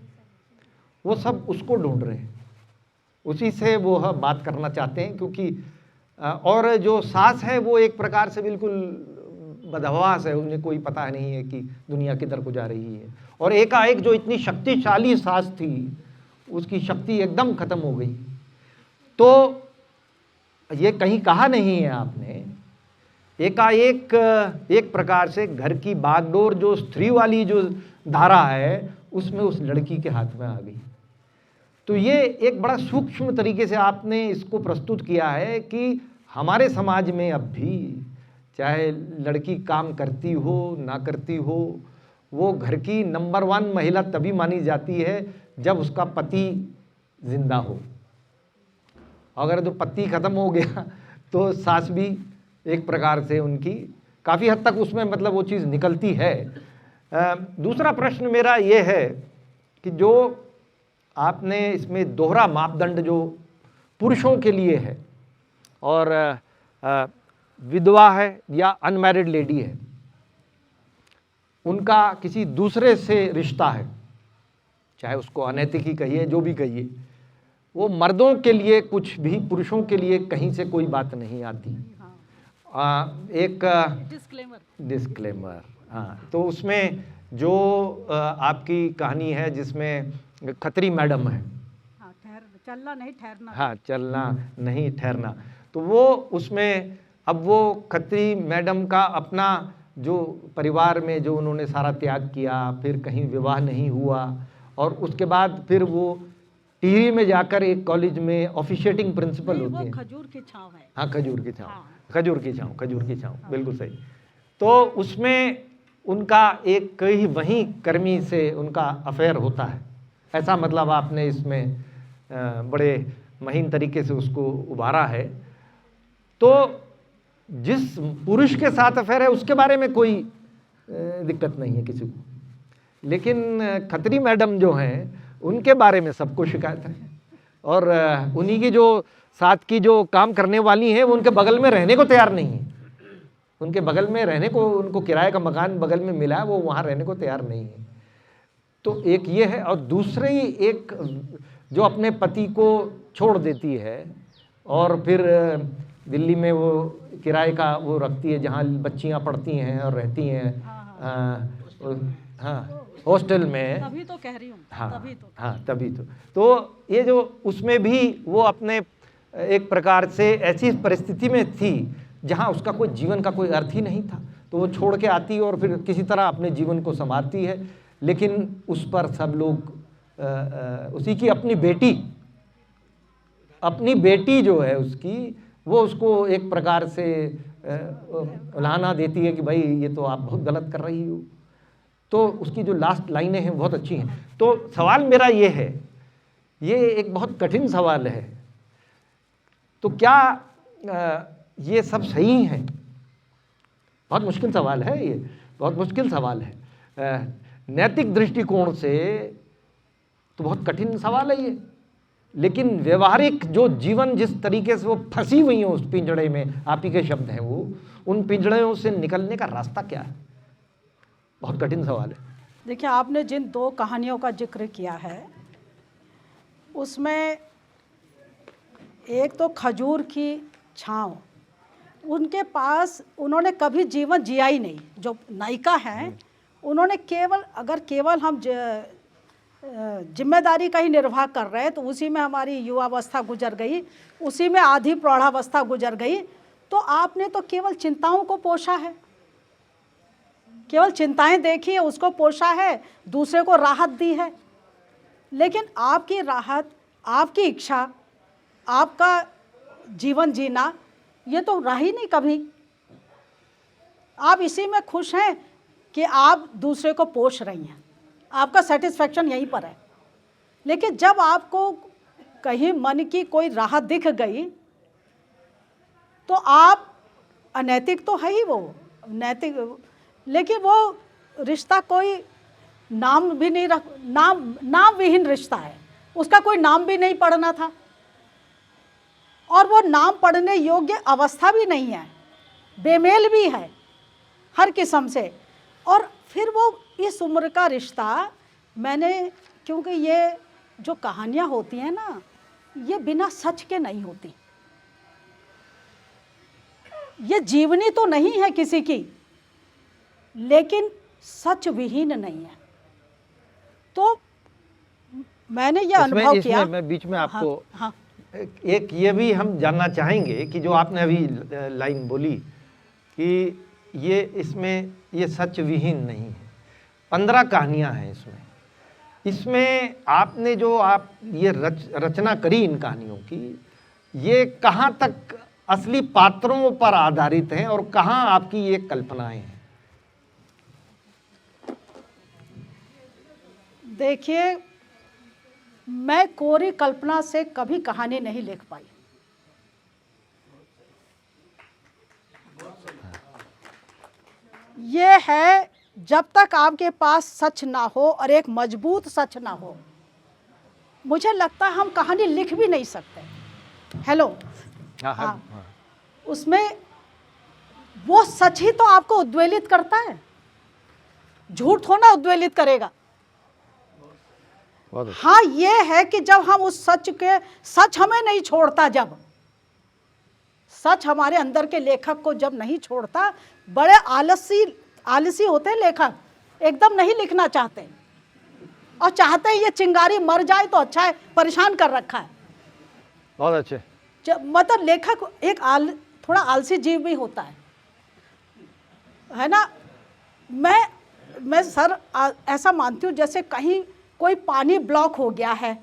वो सब उसको ढूंढ रहे हैं, उसी से वो बात करना चाहते हैं, क्योंकि और जो सास है वो एक प्रकार से बिल्कुल बदहवास है, उन्हें कोई पता नहीं है कि दुनिया किधर को जा रही है। और एकाएक जो इतनी शक्तिशाली सास थी उसकी शक्ति एकदम खत्म हो गई। तो ये कहीं कहा नहीं है आपने, एकाएक एक प्रकार से घर की बागडोर जो स्त्री वाली जो धारा है उसमें उस लड़की के हाथ में आ गई। तो ये एक बड़ा सूक्ष्म तरीके से आपने इसको प्रस्तुत किया है कि हमारे समाज में अब भी चाहे लड़की काम करती हो ना करती हो, वो घर की नंबर 1 महिला तभी मानी जाती है जब उसका पति जिंदा हो। अगर तो पति खत्म हो गया तो सास भी एक प्रकार से उनकी काफ़ी हद तक उसमें मतलब वो चीज़ निकलती है। दूसरा प्रश्न मेरा ये है कि जो आपने इसमें दोहरा मापदंड जो पुरुषों के लिए है और विधवा है या अनमैरिड लेडी है, उनका किसी दूसरे से रिश्ता है, चाहे उसको अनैतिक ही कहिए जो भी कहिए, वो मर्दों के लिए कुछ भी पुरुषों के लिए कहीं से कोई बात नहीं आती। एक डिस्क्लेमर, हाँ, तो उसमें जो आपकी कहानी है जिसमें खत्री मैडम है, चलना नहीं ठहरना, हाँ, चलना नहीं ठहरना, तो वो उसमें अब वो खत्री मैडम का अपना जो परिवार में जो उन्होंने सारा त्याग किया, फिर कहीं विवाह नहीं हुआ और उसके बाद फिर वो टिहरी में जाकर एक कॉलेज में ऑफिशिएटिंग प्रिंसिपल होती है। खजूर की छांव है, हाँ, खजूर की छांव, हाँ। खजूर की छांव, खजूर की छांव, बिल्कुल सही। तो उसमें उनका एक कहीं वहीं कर्मी से उनका अफेयर होता है, ऐसा मतलब आपने इसमें बड़े महीन तरीके से उसको उभारा है। तो जिस पुरुष के साथ अफेयर है उसके बारे में कोई दिक्कत नहीं है किसी को, लेकिन खत्री मैडम जो हैं उनके बारे में सबको शिकायत है। और उन्हीं की जो साथ की जो काम करने वाली हैं वो उनके बगल में रहने को तैयार नहीं है, उनके बगल में रहने को, उनको किराए का मकान बगल में मिला है, वो वहाँ रहने को तैयार नहीं है। तो एक ये है, और दूसरी एक जो अपने पति को छोड़ देती है और फिर दिल्ली में वो किराए का वो रखती है जहाँ बच्चियाँ पढ़ती हैं और रहती हैं, हाँ, हॉस्टल में। तभी तो कह रही हूँ, हाँ, तभी तो, हाँ, तभी तो ये जो उसमें भी वो अपने एक प्रकार से ऐसी परिस्थिति में थी जहाँ उसका कोई जीवन का कोई अर्थ ही नहीं था, तो वो छोड़ के आती और फिर किसी तरह अपने जीवन को संवारती है। लेकिन उस पर सब लोग उसी की अपनी बेटी जो है उसकी, वो उसको एक प्रकार से उलाहना देती है कि भाई ये तो आप बहुत गलत कर रही हो। तो उसकी जो लास्ट लाइनें हैं बहुत अच्छी हैं। तो सवाल मेरा ये है, ये एक बहुत कठिन सवाल है, तो क्या ये सब सही हैं? बहुत मुश्किल सवाल है, ये बहुत मुश्किल सवाल है। नैतिक दृष्टिकोण से तो बहुत कठिन सवाल है ये, लेकिन व्यवहारिक जो जीवन जिस तरीके से वो फंसी हुई है उस पिंजड़े में, आप ही के शब्द हैं वो, उन पिंजड़ों से निकलने का रास्ता क्या है? बहुत कठिन सवाल है। देखिए, आपने जिन 2 कहानियों का जिक्र किया है उसमें एक तो खजूर की छाँव, उनके पास उन्होंने कभी जीवन जिया ही नहीं। जो नायिका हैं उन्होंने केवल हम जिम्मेदारी का ही निर्वाह कर रहे हैं, तो उसी में हमारी युवावस्था गुजर गई, उसी में आधी प्रौढ़ावस्था गुजर गई। तो आपने तो केवल चिंताओं को पोषा है, केवल चिंताएं देखी है, उसको पोषा है, दूसरे को राहत दी है। लेकिन आपकी राहत, आपकी इच्छा, आपका जीवन जीना, ये तो रहा ही नहीं कभी। आप इसी में खुश हैं कि आप दूसरे को पोष रही हैं, आपका सेटिस्फैक्शन यहीं पर है। लेकिन जब आपको कहीं मन की कोई राहत दिख गई तो आप, अनैतिक तो है ही वो, नैतिक, लेकिन वो रिश्ता कोई नाम भी नहीं नाम विहीन रिश्ता है, उसका कोई नाम भी नहीं पढ़ना था और वो नाम पढ़ने योग्य अवस्था भी नहीं है, बेमेल भी है हर किस्म से। और फिर वो इस उम्र का रिश्ता मैंने, क्योंकि ये जो कहानियाँ होती हैं ना, ये बिना सच के नहीं होती। ये जीवनी तो नहीं है किसी की, लेकिन सच विहीन नहीं है। तो मैंने ये अनुभव किया। मैं बीच में आपको हाँ, एक ये भी हम जानना चाहेंगे कि जो आपने अभी लाइन बोली कि ये इसमें ये सच विहीन नहीं है, 15 कहानियाँ हैं इसमें आपने जो आप ये रचना करी इन कहानियों की, ये कहाँ तक असली पात्रों पर आधारित हैं और कहाँ आपकी ये कल्पनाएं हैं? देखिए, मैं कोरी कल्पना से कभी कहानी नहीं लिख पाई। ये है, जब तक आपके पास सच ना हो और एक मजबूत सच ना हो, मुझे लगता है हम कहानी लिख भी नहीं सकते। हेलो, हाँ, उसमें वो सच ही तो आपको उद्वेलित करता है, झूठ थोड़ा उद्वेलित करेगा। हाँ, ये है कि जब हम उस सच हमें नहीं छोड़ता, जब सच हमारे अंदर के लेखक को जब नहीं छोड़ता, बड़े आलसी होते हैं लेखक, एकदम नहीं लिखना चाहते और चाहते हैं ये चिंगारी मर जाए तो अच्छा है, परेशान कर रखा है। बहुत अच्छे। मतलब लेखक एक थोड़ा आलसी जीव भी होता है ना। मैं सर ऐसा मानती हूँ, जैसे कहीं कोई पानी ब्लॉक हो गया है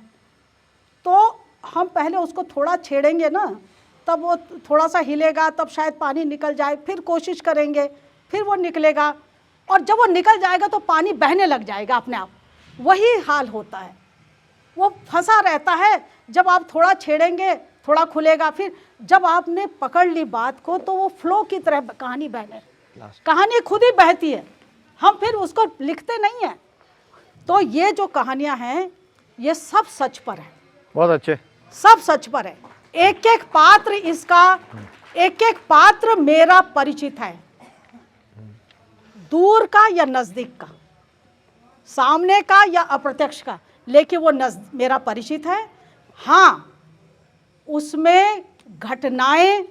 तो हम पहले उसको थोड़ा छेड़ेंगे ना, तब वो थोड़ा सा हिलेगा, तब शायद पानी निकल जाए, फिर कोशिश करेंगे, फिर वो निकलेगा, और जब वो निकल जाएगा तो पानी बहने लग जाएगा अपने आप। वही हाल होता है, वो फंसा रहता है। जब आप थोड़ा छेड़ेंगे थोड़ा खुलेगा, फिर जब आपने पकड़ ली बात को तो वो फ्लो की तरह कहानी बहने, कहानी खुद ही बहती है, हम फिर उसको लिखते नहीं हैं। तो ये जो कहानियां हैं ये सब सच पर है। बहुत अच्छे। सब सच पर है। एक एक पात्र इसका, एक एक पात्र मेरा परिचित है, दूर का या नजदीक का, सामने का या अप्रत्यक्ष का, लेकिन वो मेरा परिचित है। हाँ, उसमें घटनाएं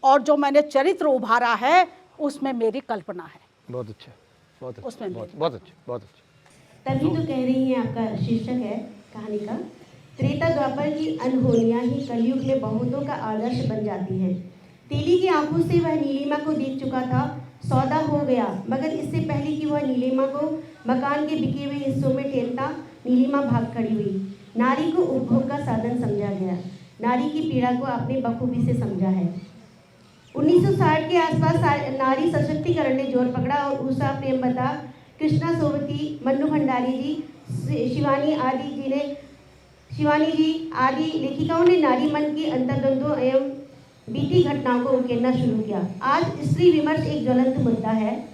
और जो मैंने चरित्र उभारा है उसमें मेरी कल्पना है। बहुत अच्छे, बहुत अच्छे, उसमें बहुत अच्छे, बहुत अच्छे। तभी तो कह रही हैं, आपका शीर्षक है कहानी का, त्रेता द्वापर की अनहोनियां ही कलयुग में बहुतों का आदर्श बन जाती हैं। तेली की आंखों से वह नीलिमा को देख चुका था, सौदा हो गया, मगर इससे पहले कि वह नीलिमा को मकान के बिके हुए हिस्सों में ठेलता, नीलिमा भाग खड़ी हुई। नारी को उपभोग का साधन समझा गया, नारी की पीड़ा को आपने बखूबी से समझा है। 1960 के आसपास नारी सशक्तिकरण ने जोर पकड़ा और उषा प्रेमवता, कृष्णा सोवती, मन्नू भंडारी जी, शिवानी जी आदि लेखिकाओं ने नारी मन की अंतर्द्वंद्वों एवं बीती घटनाओं को उकेरना शुरू किया। आज स्त्री विमर्श एक ज्वलंत मुद्दा है।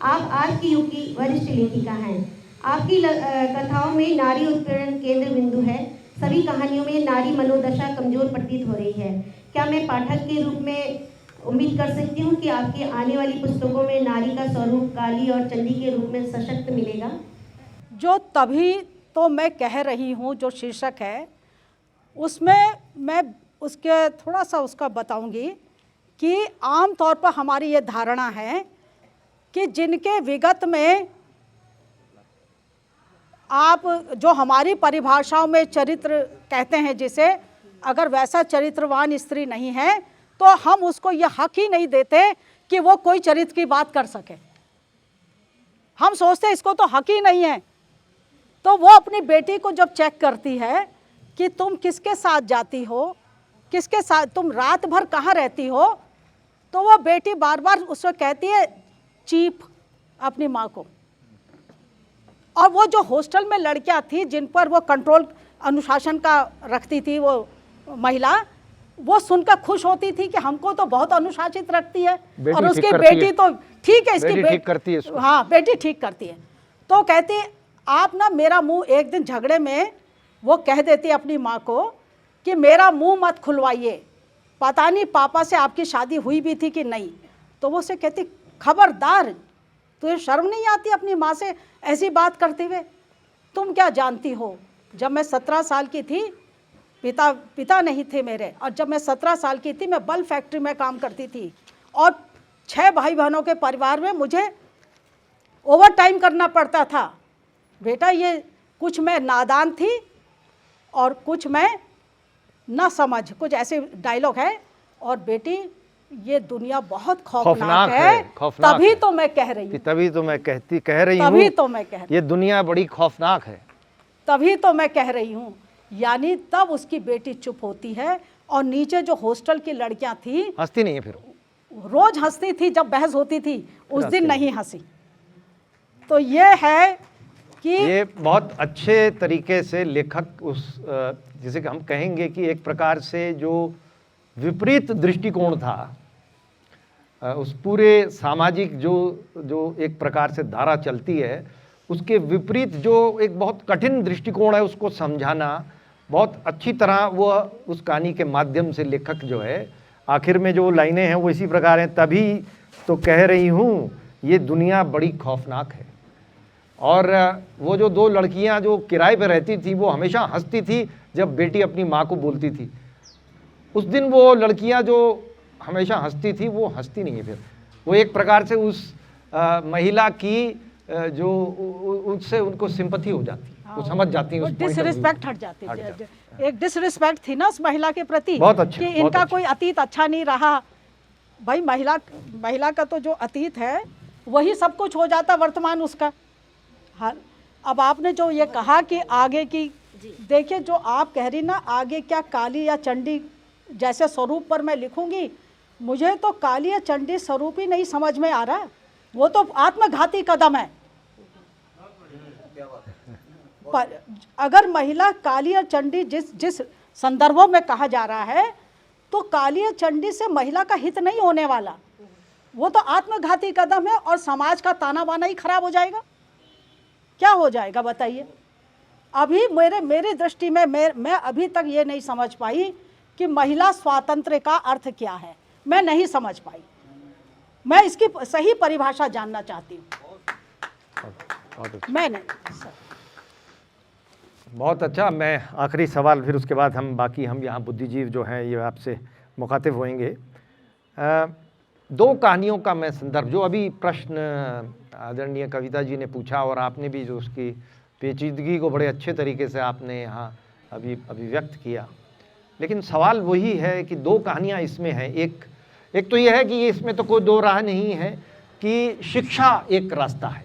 आप आज के युग की वरिष्ठ लेखिका हैं। आपकी कथाओं में नारी उत्पीड़न केंद्र बिंदु है। सभी कहानियों में नारी मनोदशा कमजोर प्रतीत हो रही है। क्या मैं पाठक के रूप में उम्मीद कर सकती हूँ कि आपकी आने वाली पुस्तकों में नारी का स्वरूप काली और चंडी के रूप में सशक्त मिलेगा? जो तभी तो मैं कह रही हूँ, जो शीर्षक है उसमें मैं उसके थोड़ा सा उसका बताऊंगी कि आम तौर पर हमारी ये धारणा है कि जिनके विगत में आप जो हमारी परिभाषाओं में चरित्र कहते हैं, जिसे अगर वैसा चरित्रवान स्त्री नहीं है तो हम उसको ये हक ही नहीं देते कि वो कोई चरित्र की बात कर सके। हम सोचते इसको तो हक ही नहीं है। तो वो अपनी बेटी को जब चेक करती है कि तुम किसके साथ जाती हो, किसके साथ, तुम रात भर कहाँ रहती हो, तो वो बेटी बार बार उसको कहती है चीफ अपनी माँ को। और वो जो हॉस्टल में लड़कियाँ थी जिन पर वो कंट्रोल अनुशासन का रखती थी वो महिला, वो सुनकर खुश होती थी कि हमको तो बहुत अनुशासित रखती है, और उसकी बेटी तो ठीक है, इसकी ठीक करती है इसको। हाँ, बेटी ठीक करती है। तो कहती है आप ना मेरा मुंह, एक दिन झगड़े में वो कह देती है अपनी माँ को कि मेरा मुंह मत खुलवाइए, पता नहीं पापा से आपकी शादी हुई भी थी कि नहीं। तो वो उसे कहती खबरदार, तुझे शर्म नहीं आती अपनी माँ से ऐसी बात करते हुए? तुम क्या जानती हो, जब मैं 17 साल की थी, पिता नहीं थे मेरे, और जब मैं 17 साल की थी मैं बल्ब फैक्ट्री में काम करती थी और 6 भाई बहनों के परिवार में मुझे ओवर टाइम करना पड़ता था। बेटा ये कुछ मैं नादान थी और कुछ मैं ना समझ, कुछ ऐसे डायलॉग है। और बेटी ये दुनिया बहुत खौफनाक है, खौफनाक तभी है। तो मैं कह रही हूँ, तभी तो मैं कह रही तभी हूँ, तो मैं कह रही ये दुनिया बड़ी खौफनाक है। तभी तो मैं कह रही हूँ। यानी तब उसकी बेटी चुप होती है और नीचे जो हॉस्टल की लड़कियां थी हंसती नहीं है फिर, रोज हंसती थी, जब बहस होती थी उस दिन हंसती नहीं हंसी। तो ये है कि ये बहुत अच्छे तरीके से लेखक उस जिसे हम कहेंगे कि एक प्रकार से जो विपरीत दृष्टिकोण था, उस पूरे सामाजिक जो एक प्रकार से धारा चलती है, उसके विपरीत जो एक बहुत कठिन दृष्टिकोण है, उसको समझाना बहुत अच्छी तरह वो उस कहानी के माध्यम से लेखक जो है, आखिर में जो लाइनें हैं वो इसी प्रकार हैं, तभी तो कह रही हूँ ये दुनिया बड़ी खौफनाक है। और वो जो 2 लड़कियां जो किराए पे रहती थी वो हमेशा हंसती थी जब बेटी अपनी माँ को बोलती थी। उस दिन वो लड़कियां जो हमेशा हंसती थी वो हंसती नहीं है फिर, वो एक प्रकार से उस महिला की जो उससे उनको सिंपैथी हो जाती है, वो समझ जाती है, उस point of view डिसरिस्पेक्ट हट जाती थी। एक डिसरिस्पेक्ट थी ना उस महिला के प्रति, बहुत अच्छी, कि बहुत इनका अच्छी। कोई अतीत अच्छा नहीं रहा। भाई महिला का तो जो अतीत है वही सब कुछ हो जाता वर्तमान उसका। हाँ, अब आपने जो ये कहा कि आगे की, देखिए जो आप कह रही ना, आगे क्या काली या चंडी जैसे स्वरूप पर मैं लिखूंगी, मुझे तो काली या चंडी स्वरूप ही नहीं समझ में आ रहा, वो तो आत्मघाती कदम है। पर अगर महिला काली और चंडी जिस संदर्भों में कहा जा रहा है, तो काली और चंडी से महिला का हित नहीं होने वाला, वो तो आत्मघाती कदम है और समाज का ताना बाना ही खराब हो जाएगा। क्या हो जाएगा बताइए? अभी मेरे दृष्टि में मैं अभी तक ये नहीं समझ पाई कि महिला स्वातंत्र्य का अर्थ क्या है, मैं नहीं समझ पाई। मैं इसकी सही परिभाषा जानना चाहती हूँ। मैं नहीं सर। बहुत अच्छा। मैं आखिरी सवाल, फिर उसके बाद हम यहाँ बुद्धिजीव जो हैं ये आपसे मुखातिब होंगे। 2 कहानियों का मैं संदर्भ, जो अभी प्रश्न आदरणीय कविता जी ने पूछा और आपने भी जो उसकी पेचीदगी को बड़े अच्छे तरीके से आपने यहाँ अभिव्यक्त किया, लेकिन सवाल वही है कि 2 कहानियाँ इसमें हैं। एक तो यह है कि इसमें तो कोई 2 राह नहीं है कि शिक्षा एक रास्ता है।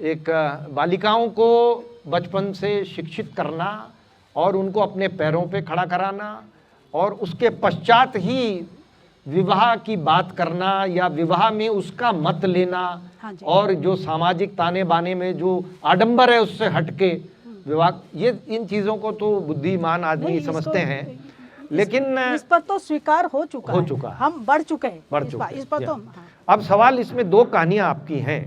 एक बालिकाओं को बचपन से शिक्षित करना और उनको अपने पैरों पे खड़ा कराना और उसके पश्चात ही विवाह की बात करना या विवाह में उसका मत लेना, हाँ जी। और जो सामाजिक ताने बाने में जो आडंबर है उससे हटके विवाह, ये इन चीज़ों को तो बुद्धिमान आदमी नहीं, समझते इसको- हैं, लेकिन इस पर तो स्वीकार हो चुका है। हम बढ़ चुके हैं इस पर तो। हाँ। अब सवाल इसमें 2 कहानियां आपकी हैं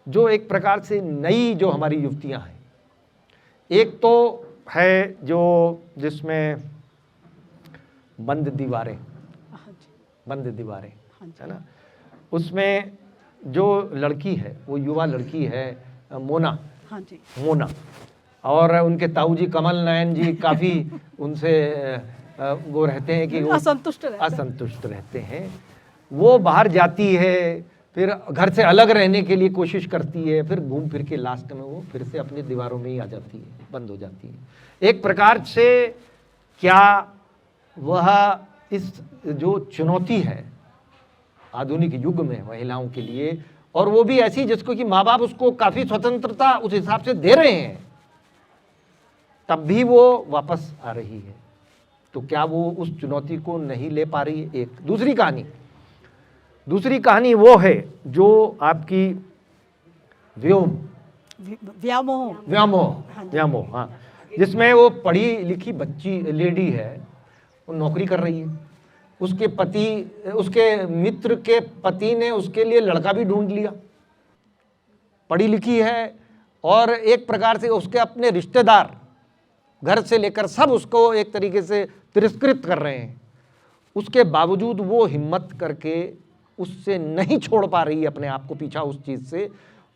जो एक प्रकार से नई जो हमारी युवतियां हैं। एक तो है जो जिसमें बंद दीवारें है ना, उसमें जो लड़की है वो युवा लड़की है मोना। हाँ जी। मोना और उनके ताऊ जी कमल नयन जी काफ़ी उनसे वो रहते हैं कि वो असंतुष्ट रहते हैं। वो बाहर जाती है, फिर घर से अलग रहने के लिए कोशिश करती है, फिर घूम फिर के लास्ट में वो फिर से अपनी दीवारों में ही आ जाती है, बंद हो जाती है। एक प्रकार से क्या वह इस जो चुनौती है आधुनिक युग में महिलाओं के लिए, और वो भी ऐसी जिसको कि माँ बाप उसको काफ़ी स्वतंत्रता उस हिसाब से दे रहे हैं, तब भी वो वापस आ रही है, तो क्या वो उस चुनौती को नहीं ले पा रही है? एक दूसरी कहानी वो है जो आपकी व्यामोह, हाँ, जिसमें वो पढ़ी लिखी बच्ची लेडी है, वो नौकरी कर रही है, उसके मित्र के पति ने उसके लिए लड़का भी ढूंढ लिया, पढ़ी लिखी है, और एक प्रकार से उसके अपने रिश्तेदार घर से लेकर सब उसको एक तरीके से तिरस्कृत कर रहे हैं। उसके बावजूद वो हिम्मत करके उससे नहीं छोड़ पा रही है अपने आप को पीछा उस चीज़ से,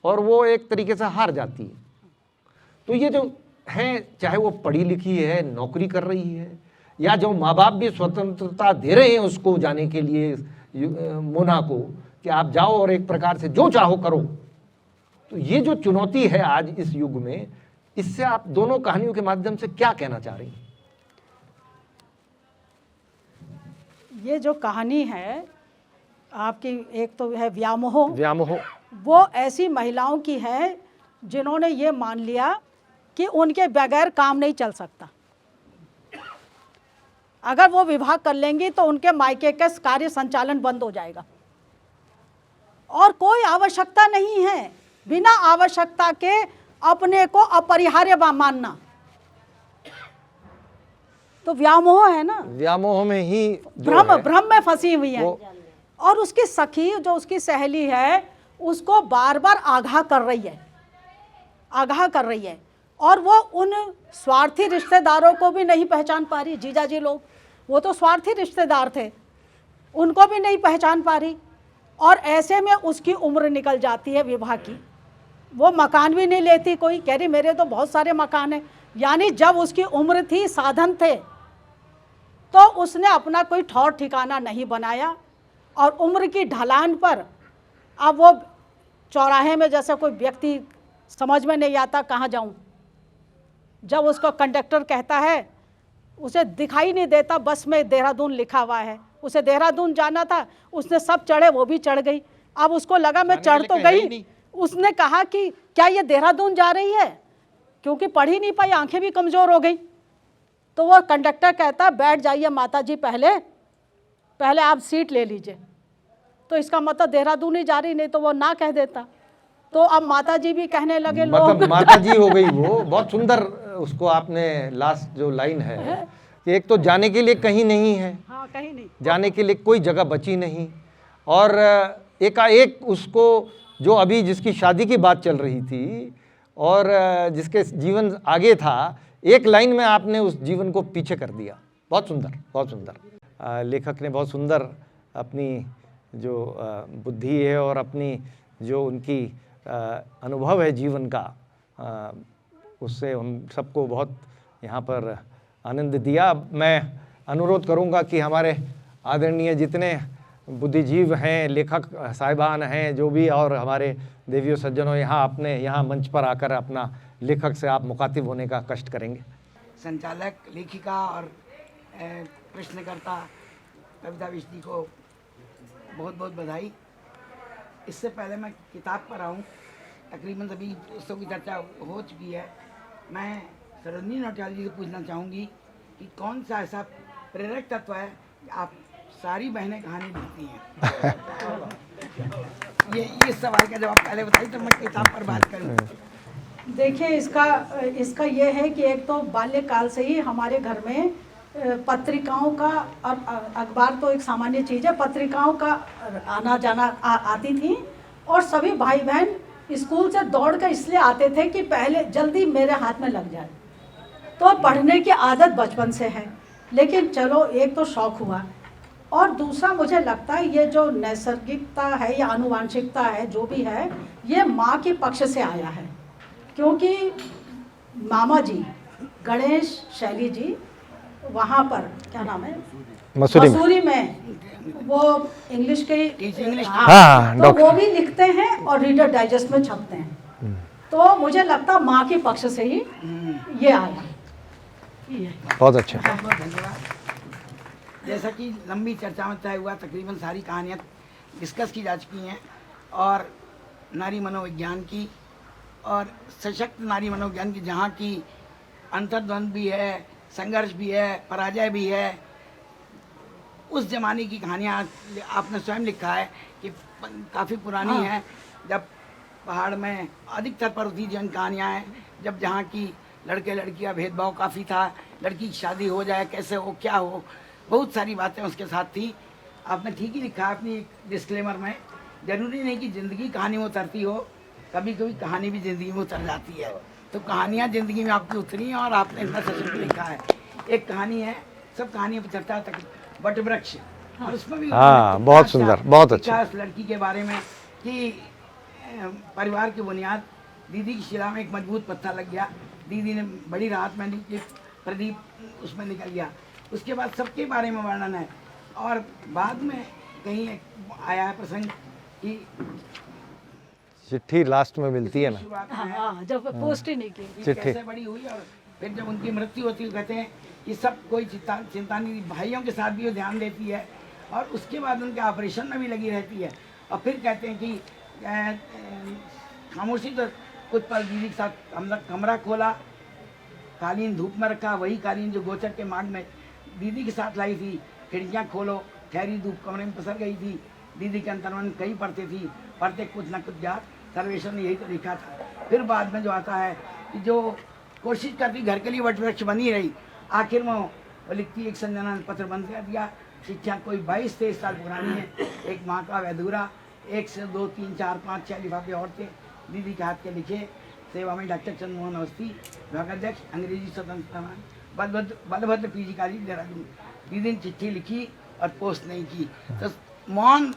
और वो एक तरीके से हार जाती है। तो ये जो है, चाहे वो पढ़ी लिखी है, नौकरी कर रही है, या जो माँ बाप भी स्वतंत्रता दे रहे हैं उसको जाने के लिए, मोना को, कि आप जाओ और एक प्रकार से जो चाहो करो। तो ये जो चुनौती है आज इस युग में, इससे आप दोनों कहानियों के माध्यम से क्या कहना चाह रही हैं? ये जो कहानी है आपकी, एक तो है व्यामोह, वो ऐसी महिलाओं की है जिन्होंने ये मान लिया कि उनके बगैर काम नहीं चल सकता। अगर वो विवाह कर लेंगी तो उनके मायके का कार्य संचालन बंद हो जाएगा, और कोई आवश्यकता नहीं है, बिना आवश्यकता के अपने को अपरिहार्य मानना, तो व्यामोह है ना, व्यामोह में ही भ्रम में फंसी हुई है। और उसकी सखी, जो उसकी सहेली है, उसको बार बार आगाह कर रही है, और वो उन स्वार्थी रिश्तेदारों को भी नहीं पहचान पा रही। जीजाजी लोग, वो तो स्वार्थी रिश्तेदार थे, उनको भी नहीं पहचान पा रही। और ऐसे में उसकी उम्र निकल जाती है विवाह की, वो मकान भी नहीं लेती कोई, कह रही मेरे तो बहुत सारे मकान हैं। यानी जब उसकी उम्र थी, साधन थे, तो उसने अपना कोई ठौर ठिकाना नहीं बनाया, और उम्र की ढलान पर अब वो चौराहे में जैसे कोई व्यक्ति समझ में नहीं आता कहाँ जाऊं, जब उसको कंडक्टर कहता है, उसे दिखाई नहीं देता बस में देहरादून लिखा हुआ है, उसे देहरादून जाना था, उसने सब चढ़े, वो भी चढ़ गई। अब उसको लगा मैं चढ़ तो गई, उसने कहा कि क्या ये देहरादून जा रही है, क्योंकि पढ़ ही नहीं पाई, आंखें भी कमज़ोर हो गई। तो वो कंडक्टर कहता बैठ जाइए माता जी, पहले आप सीट ले लीजिए। तो इसका मतलब देहरादून ही जा रही, नहीं तो वो ना कह देता। तो अब माता जी भी कहने लगे, मतलब लोग माता जी हो गई वो। बहुत सुंदर उसको आपने लास्ट जो लाइन है कि एक तो जाने के लिए कहीं नहीं है, हाँ कहीं नहीं, जाने के लिए कोई जगह बची नहीं, और एकाएक उसको जो अभी जिसकी शादी की बात चल रही थी और जिसके जीवन आगे था, एक लाइन में आपने उस जीवन को पीछे कर दिया। बहुत सुंदर, बहुत सुंदर। लेखक ने बहुत सुंदर अपनी जो बुद्धि है और अपनी जो उनकी अनुभव है जीवन का, उससे हम सबको बहुत यहाँ पर आनंद दिया। मैं अनुरोध करूँगा कि हमारे आदरणीय जितने बुद्धिजीव हैं, लेखक साहिबान हैं, जो भी, और हमारे देवियों सज्जनों, यहाँ मंच पर आकर अपना लेखक से आप मुखातिब होने का कष्ट करेंगे। संचालक, लेखिका और प्रश्नकर्ता कविता विष्णु को बहुत बहुत बधाई। इससे पहले मैं किताब पर आऊँ, तकरीबन सभी पुस्तकों की चर्चा हो चुकी है। मैं सरोजनी नौटियाल जी से पूछना चाहूँगी कि कौन सा ऐसा प्रेरक तत्व है कि आप सारी बहनें कहानी लिखती हैं? ये सवाल का जवाब पहले बताइए, तो मैं किताब पर बात करूँ। देखिए, इसका ये है कि एक तो बाल्यकाल से ही हमारे घर में पत्रिकाओं का, और अखबार तो एक सामान्य चीज़ है, पत्रिकाओं का आना जाना आती थी, और सभी भाई बहन स्कूल से दौड़ कर इसलिए आते थे कि पहले जल्दी मेरे हाथ में लग जाए। तो पढ़ने की आदत बचपन से है, लेकिन चलो एक तो शौक़ हुआ, और दूसरा मुझे लगता है ये जो नैसर्गिकता है या आनुवांशिकता है, जो भी है, ये माँ के पक्ष से आया है। क्योंकि मामा जी गणेश शैली जी वहाँ पर क्या नाम है, मसूरी में वो इंग्लिश के, हाँ, तो वो भी लिखते हैं और रीडर डाइजेस्ट में छपते हैं। तो मुझे लगता माँ के पक्ष से ही ये आया। बहुत अच्छा। बहुत धन्यवाद। जैसा कि लंबी चर्चा में तय हुआ, तकरीबन सारी कहानियाँ डिस्कस की जा चुकी हैं, और नारी मनोविज्ञान की और सशक्त नारी मनोविज्ञान की, जहाँ की अंतर्द्वंद भी है, संघर्ष भी है, पराजय भी है, उस ज़माने की कहानियाँ आपने स्वयं लिखा है कि काफ़ी पुरानी है, जब पहाड़ में अधिकतर पर्वतीय जीवन कहानियाँ हैं, जब जहाँ की लड़के लड़की का भेदभाव काफ़ी था, लड़की की शादी हो जाए कैसे हो, क्या हो, बहुत सारी बातें उसके साथ थी। आपने ठीक ही लिखा है अपनी डिस्क्लेमर में, ज़रूरी नहीं कि ज़िंदगी कहानी में उतरती हो, कभी कभी कहानी भी ज़िंदगी में उतर जाती है। तो कहानियाँ ज़िंदगी में आपकी उतरी हैं और आपने इतना सशक्त लिखा है। एक कहानी है, सब कहानियों पर चर्चा तक, वटवृक्ष, और उसमें भी हाँ, उन्होंने बहुत कितना सुंदर, अच्छा बहुत अच्छा। लिखा उस लड़की के बारे में कि परिवार की बुनियाद दीदी की शिला में एक मजबूत पत्थर लग गया, दीदी ने बड़ी राहत में दी, प्रदीप उसमें निकल गया। उसके बाद सबके बारे में वर्णन है और बाद में कहीं एक आया है प्रसंग कि चिट्ठी लास्ट में मिलती है ना, शुरुआत में हाँ, जब पोस्ट ही नहीं की। कि चिट्ठी। कैसे बड़ी हुई और फिर जब उनकी मृत्यु होती है कहते हैं कि सब कोई चिंता नहीं, भाइयों के साथ भी वो ध्यान देती है और उसके बाद उनके ऑपरेशन में भी लगी रहती है। और फिर कहते हैं कि खामोशी तो कुछ पल दीदी के साथ हम लोग कमरा खोला, कालीन धूप में रखा, वही कालीन जो गोचर के मार्ग में दीदी के साथ लाई थी, खिड़कियाँ खोलो, ठहरी धूप कमरे में पसर गई थी, दीदी के अंतर्मन कहीं पढ़ते थी, पढ़ते कुछ ना कुछ ज्ञात, सर्वेश्वर ने यही तो लिखा था। फिर बाद में जो आता है कि जो कोशिश करती घर के लिए वटवृक्ष बनी रही, आखिर में वो लिखती एक संजनन पत्र बंद कर दिया। शिक्षा कोई 22-23 साल पुरानी है, एक माँ का अधूरा, 1 से 2, 3, 4, 5, 6 लिफाफे और थे दीदी के हाथ के लिखे। सेवा में डॉक्टर चंद्रमोहन अवस्थी, विभागाध्यक्ष, अंग्रेजी स्वतंत्रता बलभद्र पीजी कॉलेज देहरादून। दीदी ने चिट्ठी लिखी और पोस्ट नहीं की, तो मौन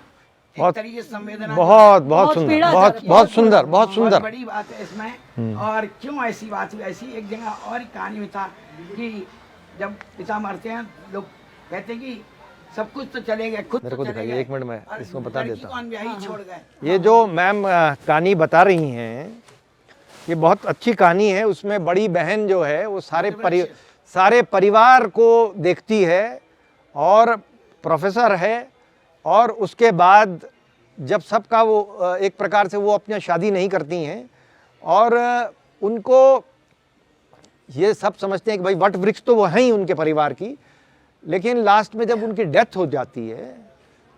एक तरीके से संवेदना बहुत बहुत सुंदर, पीड़ा बहुत जाती है। बहुत सुंदर, बहुत बहुत सुंदर। बड़ी बात है इसमें। और क्यों ऐसी बात हुई, ऐसी एक जगह और एक कहानी में था कि जब पिता मरते हैं लोग कहते हैं कि सब कुछ तो चले गए, खुद मेरे तो को चले दिखाइए, गए, 1 मिनट में और इसको बता लड़की देता को हूँ। अनब्याही छोड़ गए। ये जो मैम कहानी बता रही हैं, ये बहुत अच्छी कहानी है। उसमें बड़ी बहन जो है वो सारे परिवार को देखती है और प्रोफेसर है, और उसके बाद जब सबका वो एक प्रकार से वो अपनी शादी नहीं करती हैं और उनको ये सब समझते हैं कि भाई वट वृक्ष तो वो हैं ही उनके परिवार की, लेकिन लास्ट में जब उनकी डेथ हो जाती है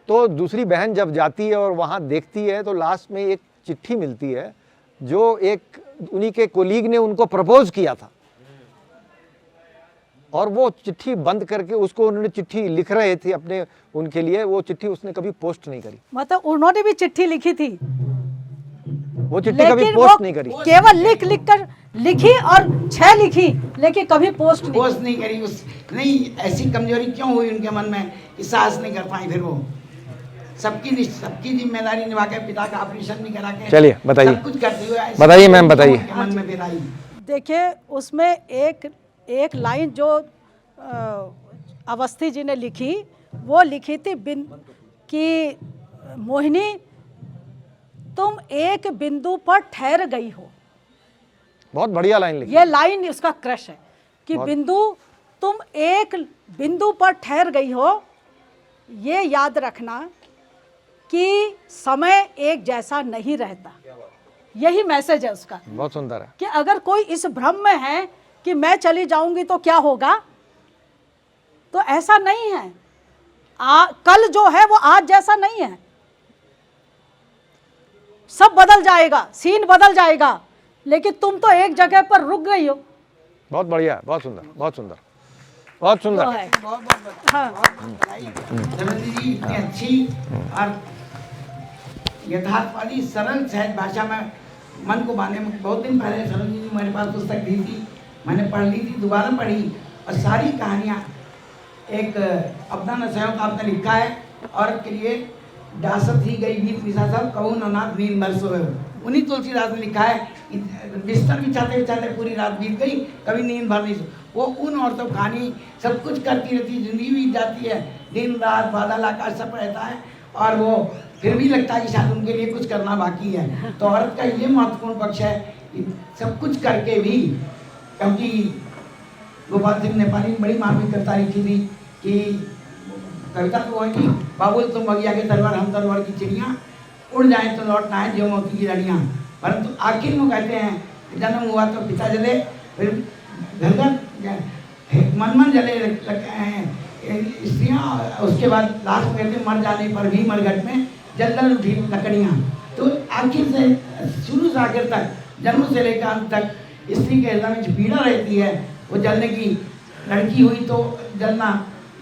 तो दूसरी बहन जब जाती है और वहाँ देखती है तो लास्ट में एक चिट्ठी मिलती है जो एक उन्हीं के कोलीग ने उनको प्रपोज किया था, और वो चिट्ठी बंद करके उसको उन्होंने चिट्ठी लिख रहे थे अपने उनके लिए, वो चिट्ठी उसने कभी पोस्ट नहीं करी। मतलब उन्होंने भी चिट्ठी लिखी थी, वो चिट्ठी कभी लेकिन पोस्ट वो नहीं करी। केवल लिख कर लिखी और 6 लिखी, लेकिन कभी पोस्ट नहीं। पोस्ट नहीं करी। उस नहीं, ऐसी कमजोरी क्यों हुई उनके मन में कि साहस नहीं कर पाई। फिर वो सबकी जिम्मेदारी निभा के, पिता का ऑपरेशन नहीं करा के, चलिए बताइए, सब कुछ करते हुए बताइए मैम, बताइए। उनके मन में फिर आई। देखिए उसमें एक लाइन जो अवस्थी जी ने लिखी, वो लिखी थी कि मोहिनी तुम एक बिंदु पर ठहर गई हो। बहुत बढ़िया लाइन लिखी। ये लाइन उसका क्रश है कि तुम एक बिंदु पर ठहर गई हो। ये याद रखना कि समय एक जैसा नहीं रहता, यही मैसेज है उसका। बहुत सुंदर है कि अगर कोई इस भ्रम में है कि मैं चली जाऊंगी तो क्या होगा, तो ऐसा नहीं है। कल जो है वो आज जैसा नहीं है, सब बदल जाएगा, सीन बदल जाएगा, लेकिन तुम तो एक जगह पर रुक गई हो। बहुत बढ़िया, बहुत सुंदर, बहुत सुंदर, बहुत सुंदर। तो है। बहुत हाँ। धनंजय जी इतनी अच्छी और यथार्थवादी सरल सहज भाषा में मन को बांधने में। बहुत दिन पहले सरोजी जी मेरे पास पुस्तक दी थी, मैंने पढ़ ली थी, दोबारा पढ़ी, और सारी कहानियाँ एक अपना नशयों का आपने लिखा है। और के लिए डासत ही गई बीत विशा सब कहूँ ननाथ नींद मर सोए। उन्हीं तुलसीदास ने लिखा है, बिस्तर बिछाते बिछाते पूरी रात बीत गई, कभी नींद भर नहीं सो। वो उन औरतों कहानी सब कुछ करती रहती है, जिंदगी बीत जाती है, दिन रात बादल आकाश सब रहता है, और वो फिर भी लगता है कि शायद उनके लिए कुछ करना बाकी है। तो औरत का ये महत्वपूर्ण पक्ष है कि सब कुछ करके भी, क्योंकि गोपाल सिंह नेपाली ने बड़ी मार्मिक कविता लिखी थी कि कविता तो है कि बाबुल तुम बगिया के तलवार हम तलवार की चिड़िया, उड़ जाए तो लौट ना है जो मोती की लड़ियाँ। परंतु आखिर में कहते हैं जन्म हुआ तो पिता जले, फिर घर मन जले स्त्रियाँ, उसके बाद लास्ट में कहते मर जाने पर भी मरघट में जल उठी लकड़ियाँ। तो आखिर से शुरू से आखिर तक, जन्म से लेकर अंत तक स्त्री के हृदय में पीड़ा रहती है। वो जलने की, लड़की हुई तो जलना,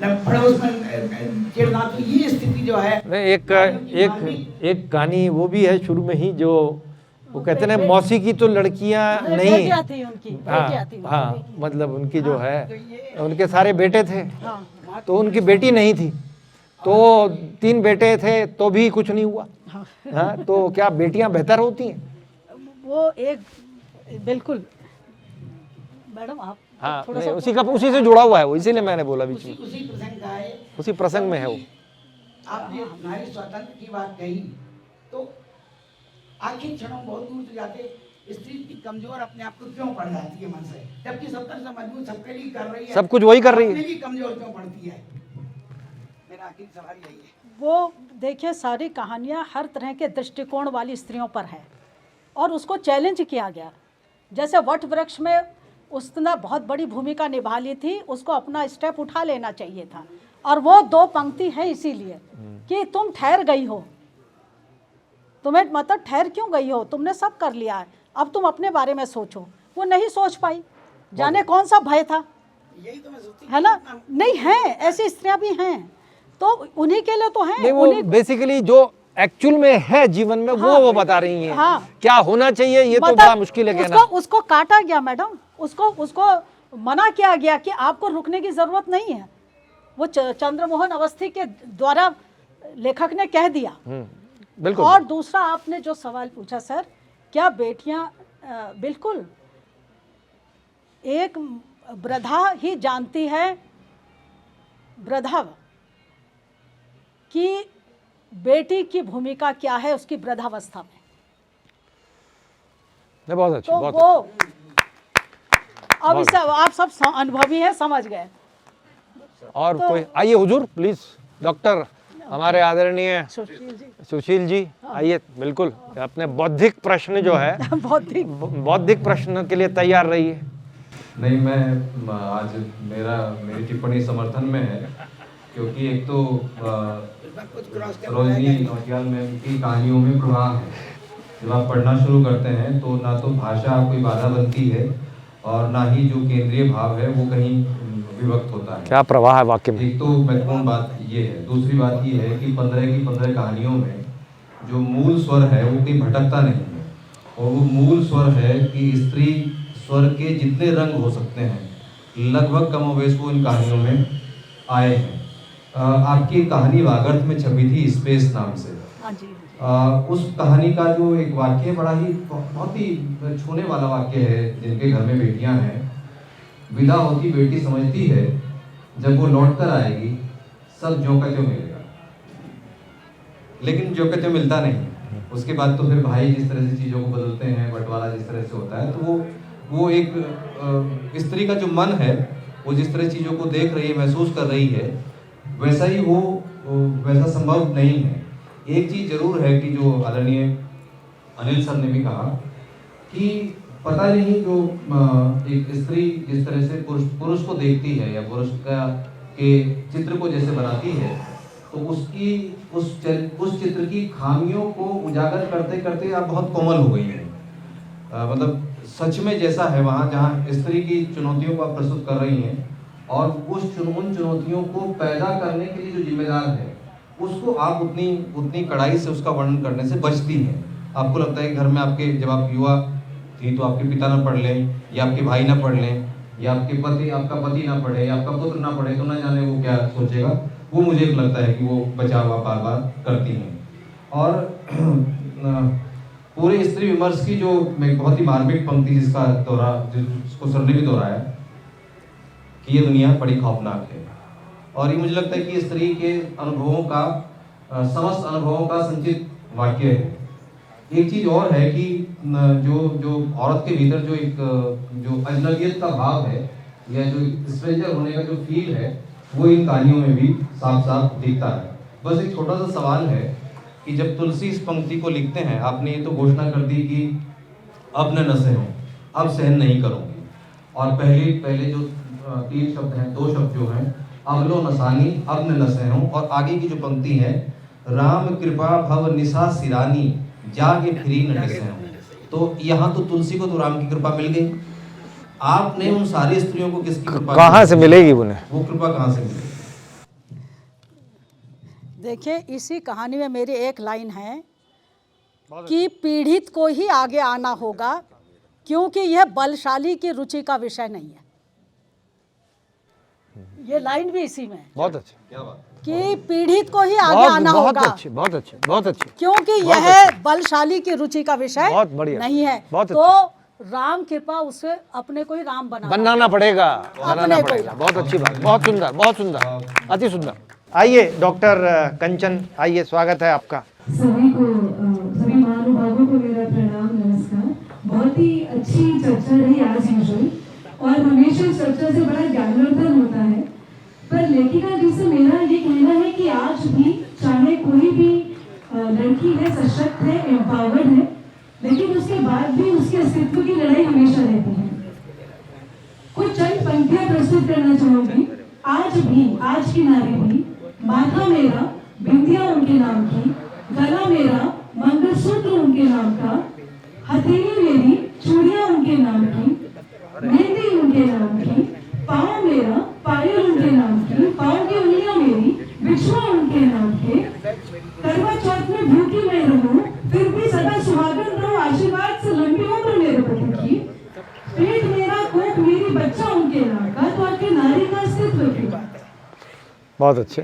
पड़ोस में चिढ़ना, तो ये स्थिति जो है। एक कहानी वो भी है शुरू में ही, जो वो कहते हैं मौसी की तो लड़कियां नहीं, बेटियां थी उनकी, हाँ बेटियां थी हाँ, उनकी। मतलब उनकी जो है, उनके सारे बेटे थे हाँ। तो उनकी बेटी नहीं थी। तो 3 बेटे थे तो भी कुछ नहीं हुआ। हाँ, तो क्या बेटियां बेहतर होती हैं? वो एक बिल्कुल मैडम आप हाँ, थोड़ा नहीं, सा उसी से जुड़ा हुआ है वो, इसीलिए मैंने बोला बीच में, उसी प्रसंग का है। उसी प्रसंग में है वो। आपने नारी स्वातंत्र की बात कही तो आखिर क्षणों में बहुत दूर से जाते स्त्री की कमजोर अपने आप को क्यों पड़ जाती है मन से, जबकि सब तरह से मजबूत सबके लिए कर रही है, सब कुछ वही कर रही है। अपने लिए कमजोर क्यों पड़ती है? मेरा आखिरी सवाल यही है। वो देखिए सारी कहानियाँ हर तरह के दृष्टिकोण वाली स्त्रियों पर है और उसको चैलेंज किया गया। जैसे वट वृक्ष में उसने बहुत बड़ी भूमिका निभा ली थी, उसको अपना स्टेप उठा लेना चाहिए था। और वो 2 पंक्ति है इसीलिए कि तुम ठहर गई हो, तुम्हें मतलब ठहर क्यों गई हो, तुमने सब कर लिया है, अब तुम अपने बारे में सोचो। वो नहीं सोच पाई, जाने कौन सा भय था, यही तो मैं सोचती है ना? नहीं है, ऐसी स्त्रियां भी हैं, तो उन्हीं के लिए तो हैं। नहीं, वो बेसिकली जो एक्चुअल में है जीवन में वो बता रही हैं। हाँ। क्या होना चाहिए ये तो मतलब बड़ा मुश्किल है कहना। उसको काटा गया मैडम, उसको मना किया गया कि आपको रुकने की जरूरत नहीं है। वो चंद्रमोहन अवस्थी के द्वारा लेखक ने कह दिया। बिल्कुल। और दूसरा आपने जो सवाल पूछा सर, क्या बेटियां बिल्कुल एक वृद्धा ही जानती है, वृद्धा कि बेटी की भूमिका क्या है उसकी वृद्धावस्था में। नहीं, बहुत अच्छा, तो बहुत वो अच्छा। अब इससे आप सब अनुभवी हैं, समझ गए। और कोई आइए हुजूर प्लीज, डॉक्टर हमारे आदरणीय सुशील जी आइए, बिल्कुल अपने बौद्धिक प्रश्न जो है बौद्धिक प्रश्न के लिए तैयार रहिए। नहीं, मैं आज मेरी टिप्पणी समर्थन में है, क्योंकि एक तो सरोजनी नौटियाल मैम की कहानियों में प्रवाह है। जब आप पढ़ना शुरू करते हैं तो ना तो भाषा कोई बाधा बनती है और ना ही जो केंद्रीय भाव है वो कहीं विभक्त होता है। क्या प्रवाह है वाक्य में। एक तो महत्वपूर्ण बात ये है। दूसरी बात ये है कि 15 की 15 कहानियों में जो मूल स्वर है वो कहीं भटकता नहीं है, और वो मूल स्वर है कि स्त्री स्वर के जितने रंग हो सकते हैं लगभग कमोबेश वो इन कहानियों में आए हैं। आपकी कहानी वागर्थ में छपी थी स्पेस नाम से। उस कहानी का जो एक वाक्य बड़ा ही बहुत ही छूने वाला वाक्य है। जिनके घर में बेटियां हैं, विदा होती बेटी समझती है जब वो लौट कर आएगी सब ज्यों का त्यों मिलेगा, लेकिन ज्यों का त्यों मिलता नहीं। उसके बाद तो फिर भाई जिस तरह से चीज़ों को बदलते हैं, बंटवारा जिस तरह से होता है, तो वो एक स्त्री का जो मन है वो जिस तरह चीज़ों को देख रही है, महसूस कर रही है, वैसा ही वो वैसा संभव नहीं है। एक चीज़ जरूर है कि जो आदरणीय अनिल सर ने भी कहा कि पता नहीं जो एक स्त्री जिस तरह से पुरुष को देखती है या पुरुष के चित्र को जैसे बनाती है, तो उसकी उस चित्र की खामियों को उजागर करते करते आप बहुत कोमल हो गई हैं। मतलब सच में जैसा है वहाँ जहाँ स्त्री की चुनौतियों को आप प्रस्तुत कर रही हैं, और उन चुनौतियों को पैदा करने के लिए जो जिम्मेदार है उसको आप उतनी कड़ाई से उसका वर्णन करने से बचती हैं। आपको लगता है कि घर में आपके जब आप युवा थी तो आपके पिता ना पढ़ लें या आपके भाई ना पढ़ लें या आपका पति ना पढ़े या आपका पुत्र ना पढ़े तो ना जाने वो क्या सोचेगा। वो मुझे लगता है कि वो बचाव आप बार बार करती हैं। और पूरे स्त्री विमर्श की जो बहुत ही मार्मिक पंक्ति जिसको सर ने भी दोहराया कि ये दुनिया बड़ी खौफनाक है, और ये मुझे लगता है कि स्त्री के अनुभवों का समस्त अनुभवों का संचित वाक्य है। एक चीज़ और है कि जो औरत के भीतर जो अजनबियत का भाव है या जो स्ट्रेंजर होने का जो फील है वो इन कहानियों में भी साफ साफ दिखता है। बस एक छोटा सा सवाल है कि जब तुलसी इस पंक्ति को लिखते हैं, आपने ये तो घोषणा कर दी कि अब न सहूं, अब सहन नहीं करूँगी, और पहले जो 3 शब्द हैं, 2 शब्द जो हैं अब लो नसानी अब न सहूं, और आगे की जो पंक्ति है राम कृपा भव निशा सिरानी जाके फिरी न डसें। तो यहाँ तो तुलसी को तो राम की कृपा मिल गई, आपने उन सारी स्त्रियों को किसकी कृपा कहाँ से मिलेगी उन्हें? वो कृपा कहाँ से मिलेगी? देखिए इसी कहानी में मेरी एक लाइन है कि पीड़ित को ही आगे आना होगा, क्योंकि यह बलशाली की रुचि का विषय नहीं है। ये लाइन भी इसी में है बहुत अच्छे, कि पीड़ित को ही आगे आना बहुत होगा, अच्छे, बहुत अच्छे, बहुत अच्छे। क्योंकि यह बलशाली की रुचि का विषय बहुत बढ़िया, नहीं है। बहुत तो राम कृपा, उसे अपने को ही राम बनाना पड़ेगा, बनाना पड़ेगा। बहुत अच्छी बात, बहुत सुंदर, बहुत सुंदर, अति सुंदर। आइए डॉक्टर कंचन, आइए, स्वागत है आपका। सभी को, सभी महानुभावों को मेरा प्रणाम, नमस्कार। बहुत ही अच्छी चर्चा रही आज यूजुअली, और हमेशा इस चर्चा से बड़ा ज्ञानवर्धन होता है। पर लेखिका जी से मेरा ये कहना है कि आज भी चाहे कोई भी लड़की है, सशक्त है, एम्पावर्ड है, लेकिन उसके बाद भी उसके अस्तित्व की लड़ाई हमेशा रहती है। कुछ चंद पंक्तियां प्रस्तुत करना चाहूंगी। आज भी, आज की नारी भी, माथा मेरा बिंदिया उनके नाम की, गला मेरा मंगलसूत्र उनके नाम का, हथेली मेरी चूड़ियां उनके नाम की, मेहंदी उनके नाम की, पाँव मेरा पायल उनके नाम की, पाँव की उंगलियां मेरी बिछुआ उनके नाम के, करवा चौथ में भूखी मैं रहूं फिर भी सदा सुहागन रहूं, आशीर्वाद से लंबी उम्र मेरे पति की, पेट मेरा कोख मेरी बच्चा उनके नाम का। तो आपके नारी का अस्तित्व की बात है। बहुत अच्छे।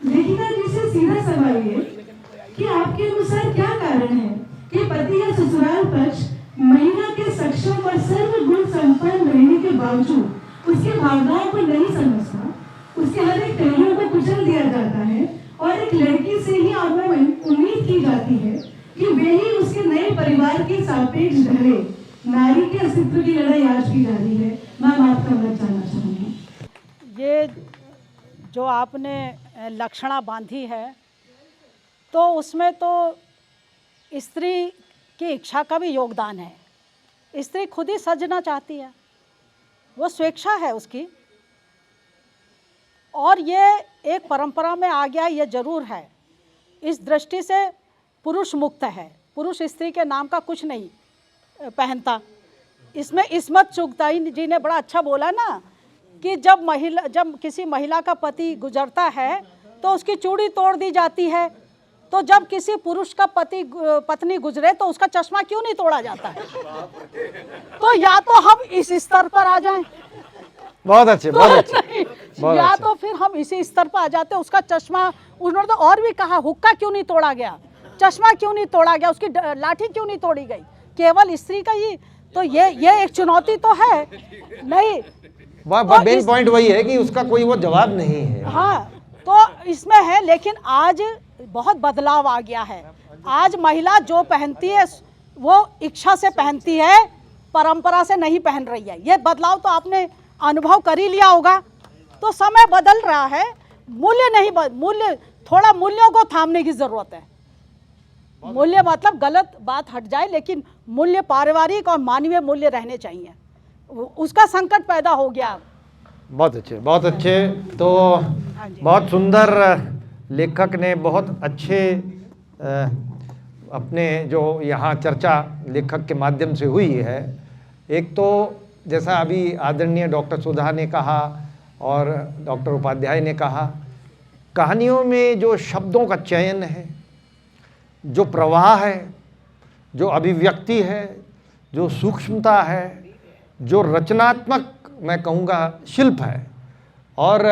लेखिका जी से सीधा सवाल ये कि आपके अनुसार क्या कारण है कि पति या ससुराल पक्ष महिला के सक्षम और सर्वगुण संपन्न रहने के बावजूद उसकी भावनाओं को नहीं समझता, उसके हर एक पहलुओं को कुचल दिया जाता है, और एक लड़की से ही अमूमन उम्मीद की जाती है कि वे ही उसके नए परिवार के सापेक्ष ढले। नारी के अस्तित्व की लड़ाई आज भी जारी है। मैं आपका मत जानना चाहूँगी। ये जो आपने लक्षणा बांधी है, तो उसमें तो स्त्री की इच्छा का भी योगदान है। स्त्री खुद ही सजना चाहती है, वो स्वेच्छा है उसकी, और ये एक परंपरा में आ गया, ये जरूर है। इस दृष्टि से पुरुष मुक्त है, पुरुष स्त्री के नाम का कुछ नहीं पहनता। इसमें इस्मत चुगताई जी ने बड़ा अच्छा बोला ना, कि जब किसी महिला का पति गुजरता है तो उसकी चूड़ी तोड़ दी जाती है, तो जब किसी पुरुष का पत्नी गुजरे तो उसका चश्मा क्यों नहीं तोड़ा जाता है? तो या तो हम इस स्तर पर आ जाएं, बहुत अच्छे, बहुत अच्छे, या तो फिर हम इसी स्तर पर आ जाते हैं। उसका चश्मा, उन्होंने तो और भी कहा, हुक्का क्यों नहीं तोड़ा गया, चश्मा क्यों नहीं तोड़ा गया, उसकी लाठी क्यों नहीं तोड़ी गई, केवल स्त्री का ही। तो ये एक चुनौती तो है नहीं। तो मेन पॉइंट वही है कि उसका कोई वो जवाब नहीं है। हाँ, तो इसमें है, लेकिन आज बहुत बदलाव आ गया है। आज महिला जो पहनती है वो इच्छा से पहनती है, परंपरा से नहीं पहन रही है। ये बदलाव तो आपने अनुभव कर ही लिया होगा। तो समय बदल रहा है, मूल्य नहीं, मूल्य थोड़ा, मूल्यों को थामने की जरूरत है। मूल्य मतलब गलत बात हट जाए, लेकिन मूल्य पारिवारिक और मानवीय मूल्य रहने चाहिए। उसका संकट पैदा हो गया। बहुत अच्छे, बहुत अच्छे। तो बहुत सुंदर लेखक ने बहुत अच्छे अपने जो यहाँ चर्चा लेखक के माध्यम से हुई है। एक तो जैसा अभी आदरणीय डॉक्टर सुधा ने कहा और डॉक्टर उपाध्याय ने कहा, कहानियों में जो शब्दों का चयन है, जो प्रवाह है, जो अभिव्यक्ति है, जो सूक्ष्मता है, जो रचनात्मक मैं कहूँगा शिल्प है, और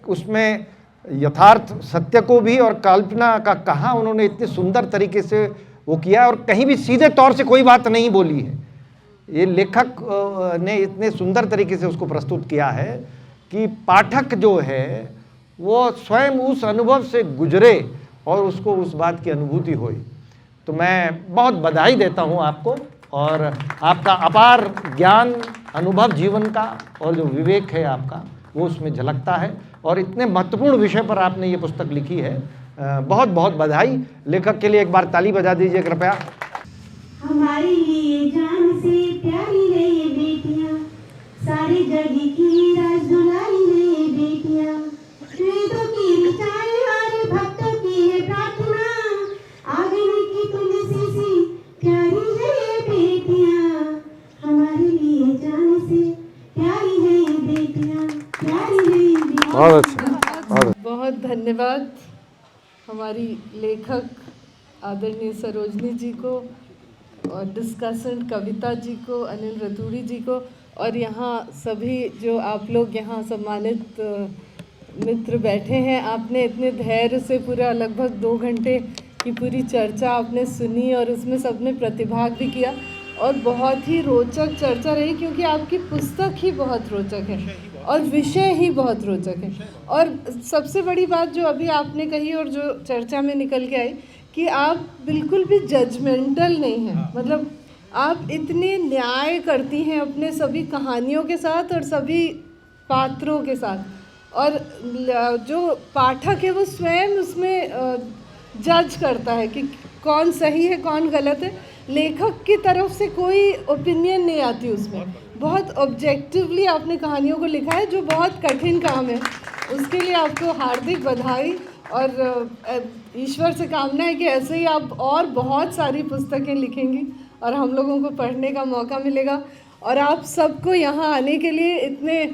उसमें यथार्थ सत्य को भी और कल्पना का कहाँ उन्होंने इतने सुंदर तरीके से वो किया, और कहीं भी सीधे तौर से कोई बात नहीं बोली है। ये लेखक ने इतने सुंदर तरीके से उसको प्रस्तुत किया है कि पाठक जो है वो स्वयं उस अनुभव से गुजरे और उसको उस बात की अनुभूति हुई। तो मैं बहुत बधाई देता हूँ आपको, और आपका अपार ज्ञान, अनुभव जीवन का और जो विवेक है आपका वो उसमें झलकता है, और इतने महत्वपूर्ण विषय पर आपने ये पुस्तक लिखी है। बहुत बहुत बधाई। लेखक के लिए एक बार ताली बजा दीजिए कृपया। हमारे लिए जान से प्यारी है ये बेटियां, सारी जग की राज दुलारी है ये बेटियां, वेदों की ऋचाएं और भक्तों की है प्रार्थना, आंगन की तुलसी सी प्यारी है ये बेटियां, हमारे लिए जान से प्यारी है ये बेटियां, प्यारी है ये बेटियां। बहुत धन्यवाद हमारी लेखक आदरणीय सरोजनी जी को, और डिस्कसेंट कविता जी को, अनिल रतूड़ी जी को, और यहाँ सभी जो आप लोग यहाँ सम्मानित मित्र बैठे हैं, आपने इतने धैर्य से पूरा लगभग 2 घंटे की पूरी चर्चा आपने सुनी और उसमें सबने प्रतिभाग भी किया और बहुत ही रोचक चर्चा रही, क्योंकि आपकी पुस्तक ही बहुत रोचक है और विषय ही बहुत रोचक है। और सबसे बड़ी बात जो अभी आपने कही और जो चर्चा में निकल के आई कि आप बिल्कुल भी जजमेंटल नहीं हैं, मतलब आप इतने न्याय करती हैं अपने सभी कहानियों के साथ और सभी पात्रों के साथ, और जो पाठक है वो स्वयं उसमें जज करता है कि कौन सही है कौन गलत है। लेखक की तरफ से कोई ओपिनियन नहीं आती उसमें, बहुत ऑब्जेक्टिवली आपने कहानियों को लिखा है, जो बहुत कठिन काम है। उसके लिए आपको हार्दिक बधाई और ईश्वर से कामना है कि ऐसे ही आप और बहुत सारी पुस्तकें लिखेंगी और हम लोगों को पढ़ने का मौका मिलेगा। और आप सबको यहाँ आने के लिए इतने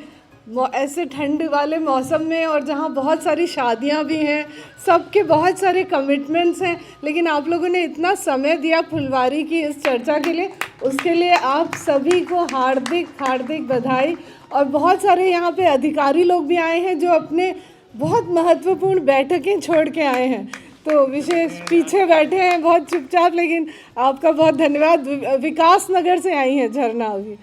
ऐसे ठंड वाले मौसम में और जहाँ बहुत सारी शादियाँ भी हैं, सबके बहुत सारे कमिटमेंट्स हैं, लेकिन आप लोगों ने इतना समय दिया फुलवारी की इस चर्चा के लिए, उसके लिए आप सभी को हार्दिक हार्दिक बधाई। और बहुत सारे यहाँ पे अधिकारी लोग भी आए हैं जो अपने बहुत महत्वपूर्ण बैठकें छोड़ के आए हैं, तो विशेष पीछे बैठे हैं बहुत चुपचाप, लेकिन आपका बहुत धन्यवाद। विकास नगर से आई हैं झरना अभी,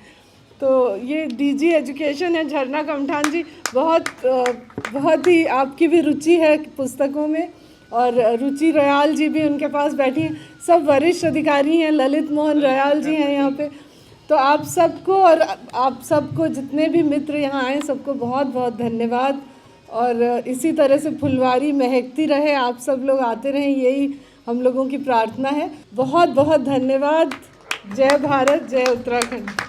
तो ये डीजी एजुकेशन है झरना कमठान जी, बहुत ही आपकी भी रुचि है पुस्तकों में, और रुचि रयाल जी भी उनके पास बैठी हैं, सब वरिष्ठ अधिकारी हैं, ललित मोहन रयाल जी हैं यहाँ पे। तो आप सबको और आप सबको जितने भी मित्र यहाँ आए सबको बहुत बहुत धन्यवाद, और इसी तरह से फुलवारी महकती रहे, आप सब लोग आते रहें, यही हम लोगों की प्रार्थना है। बहुत बहुत धन्यवाद। जय भारत, जय उत्तराखंड।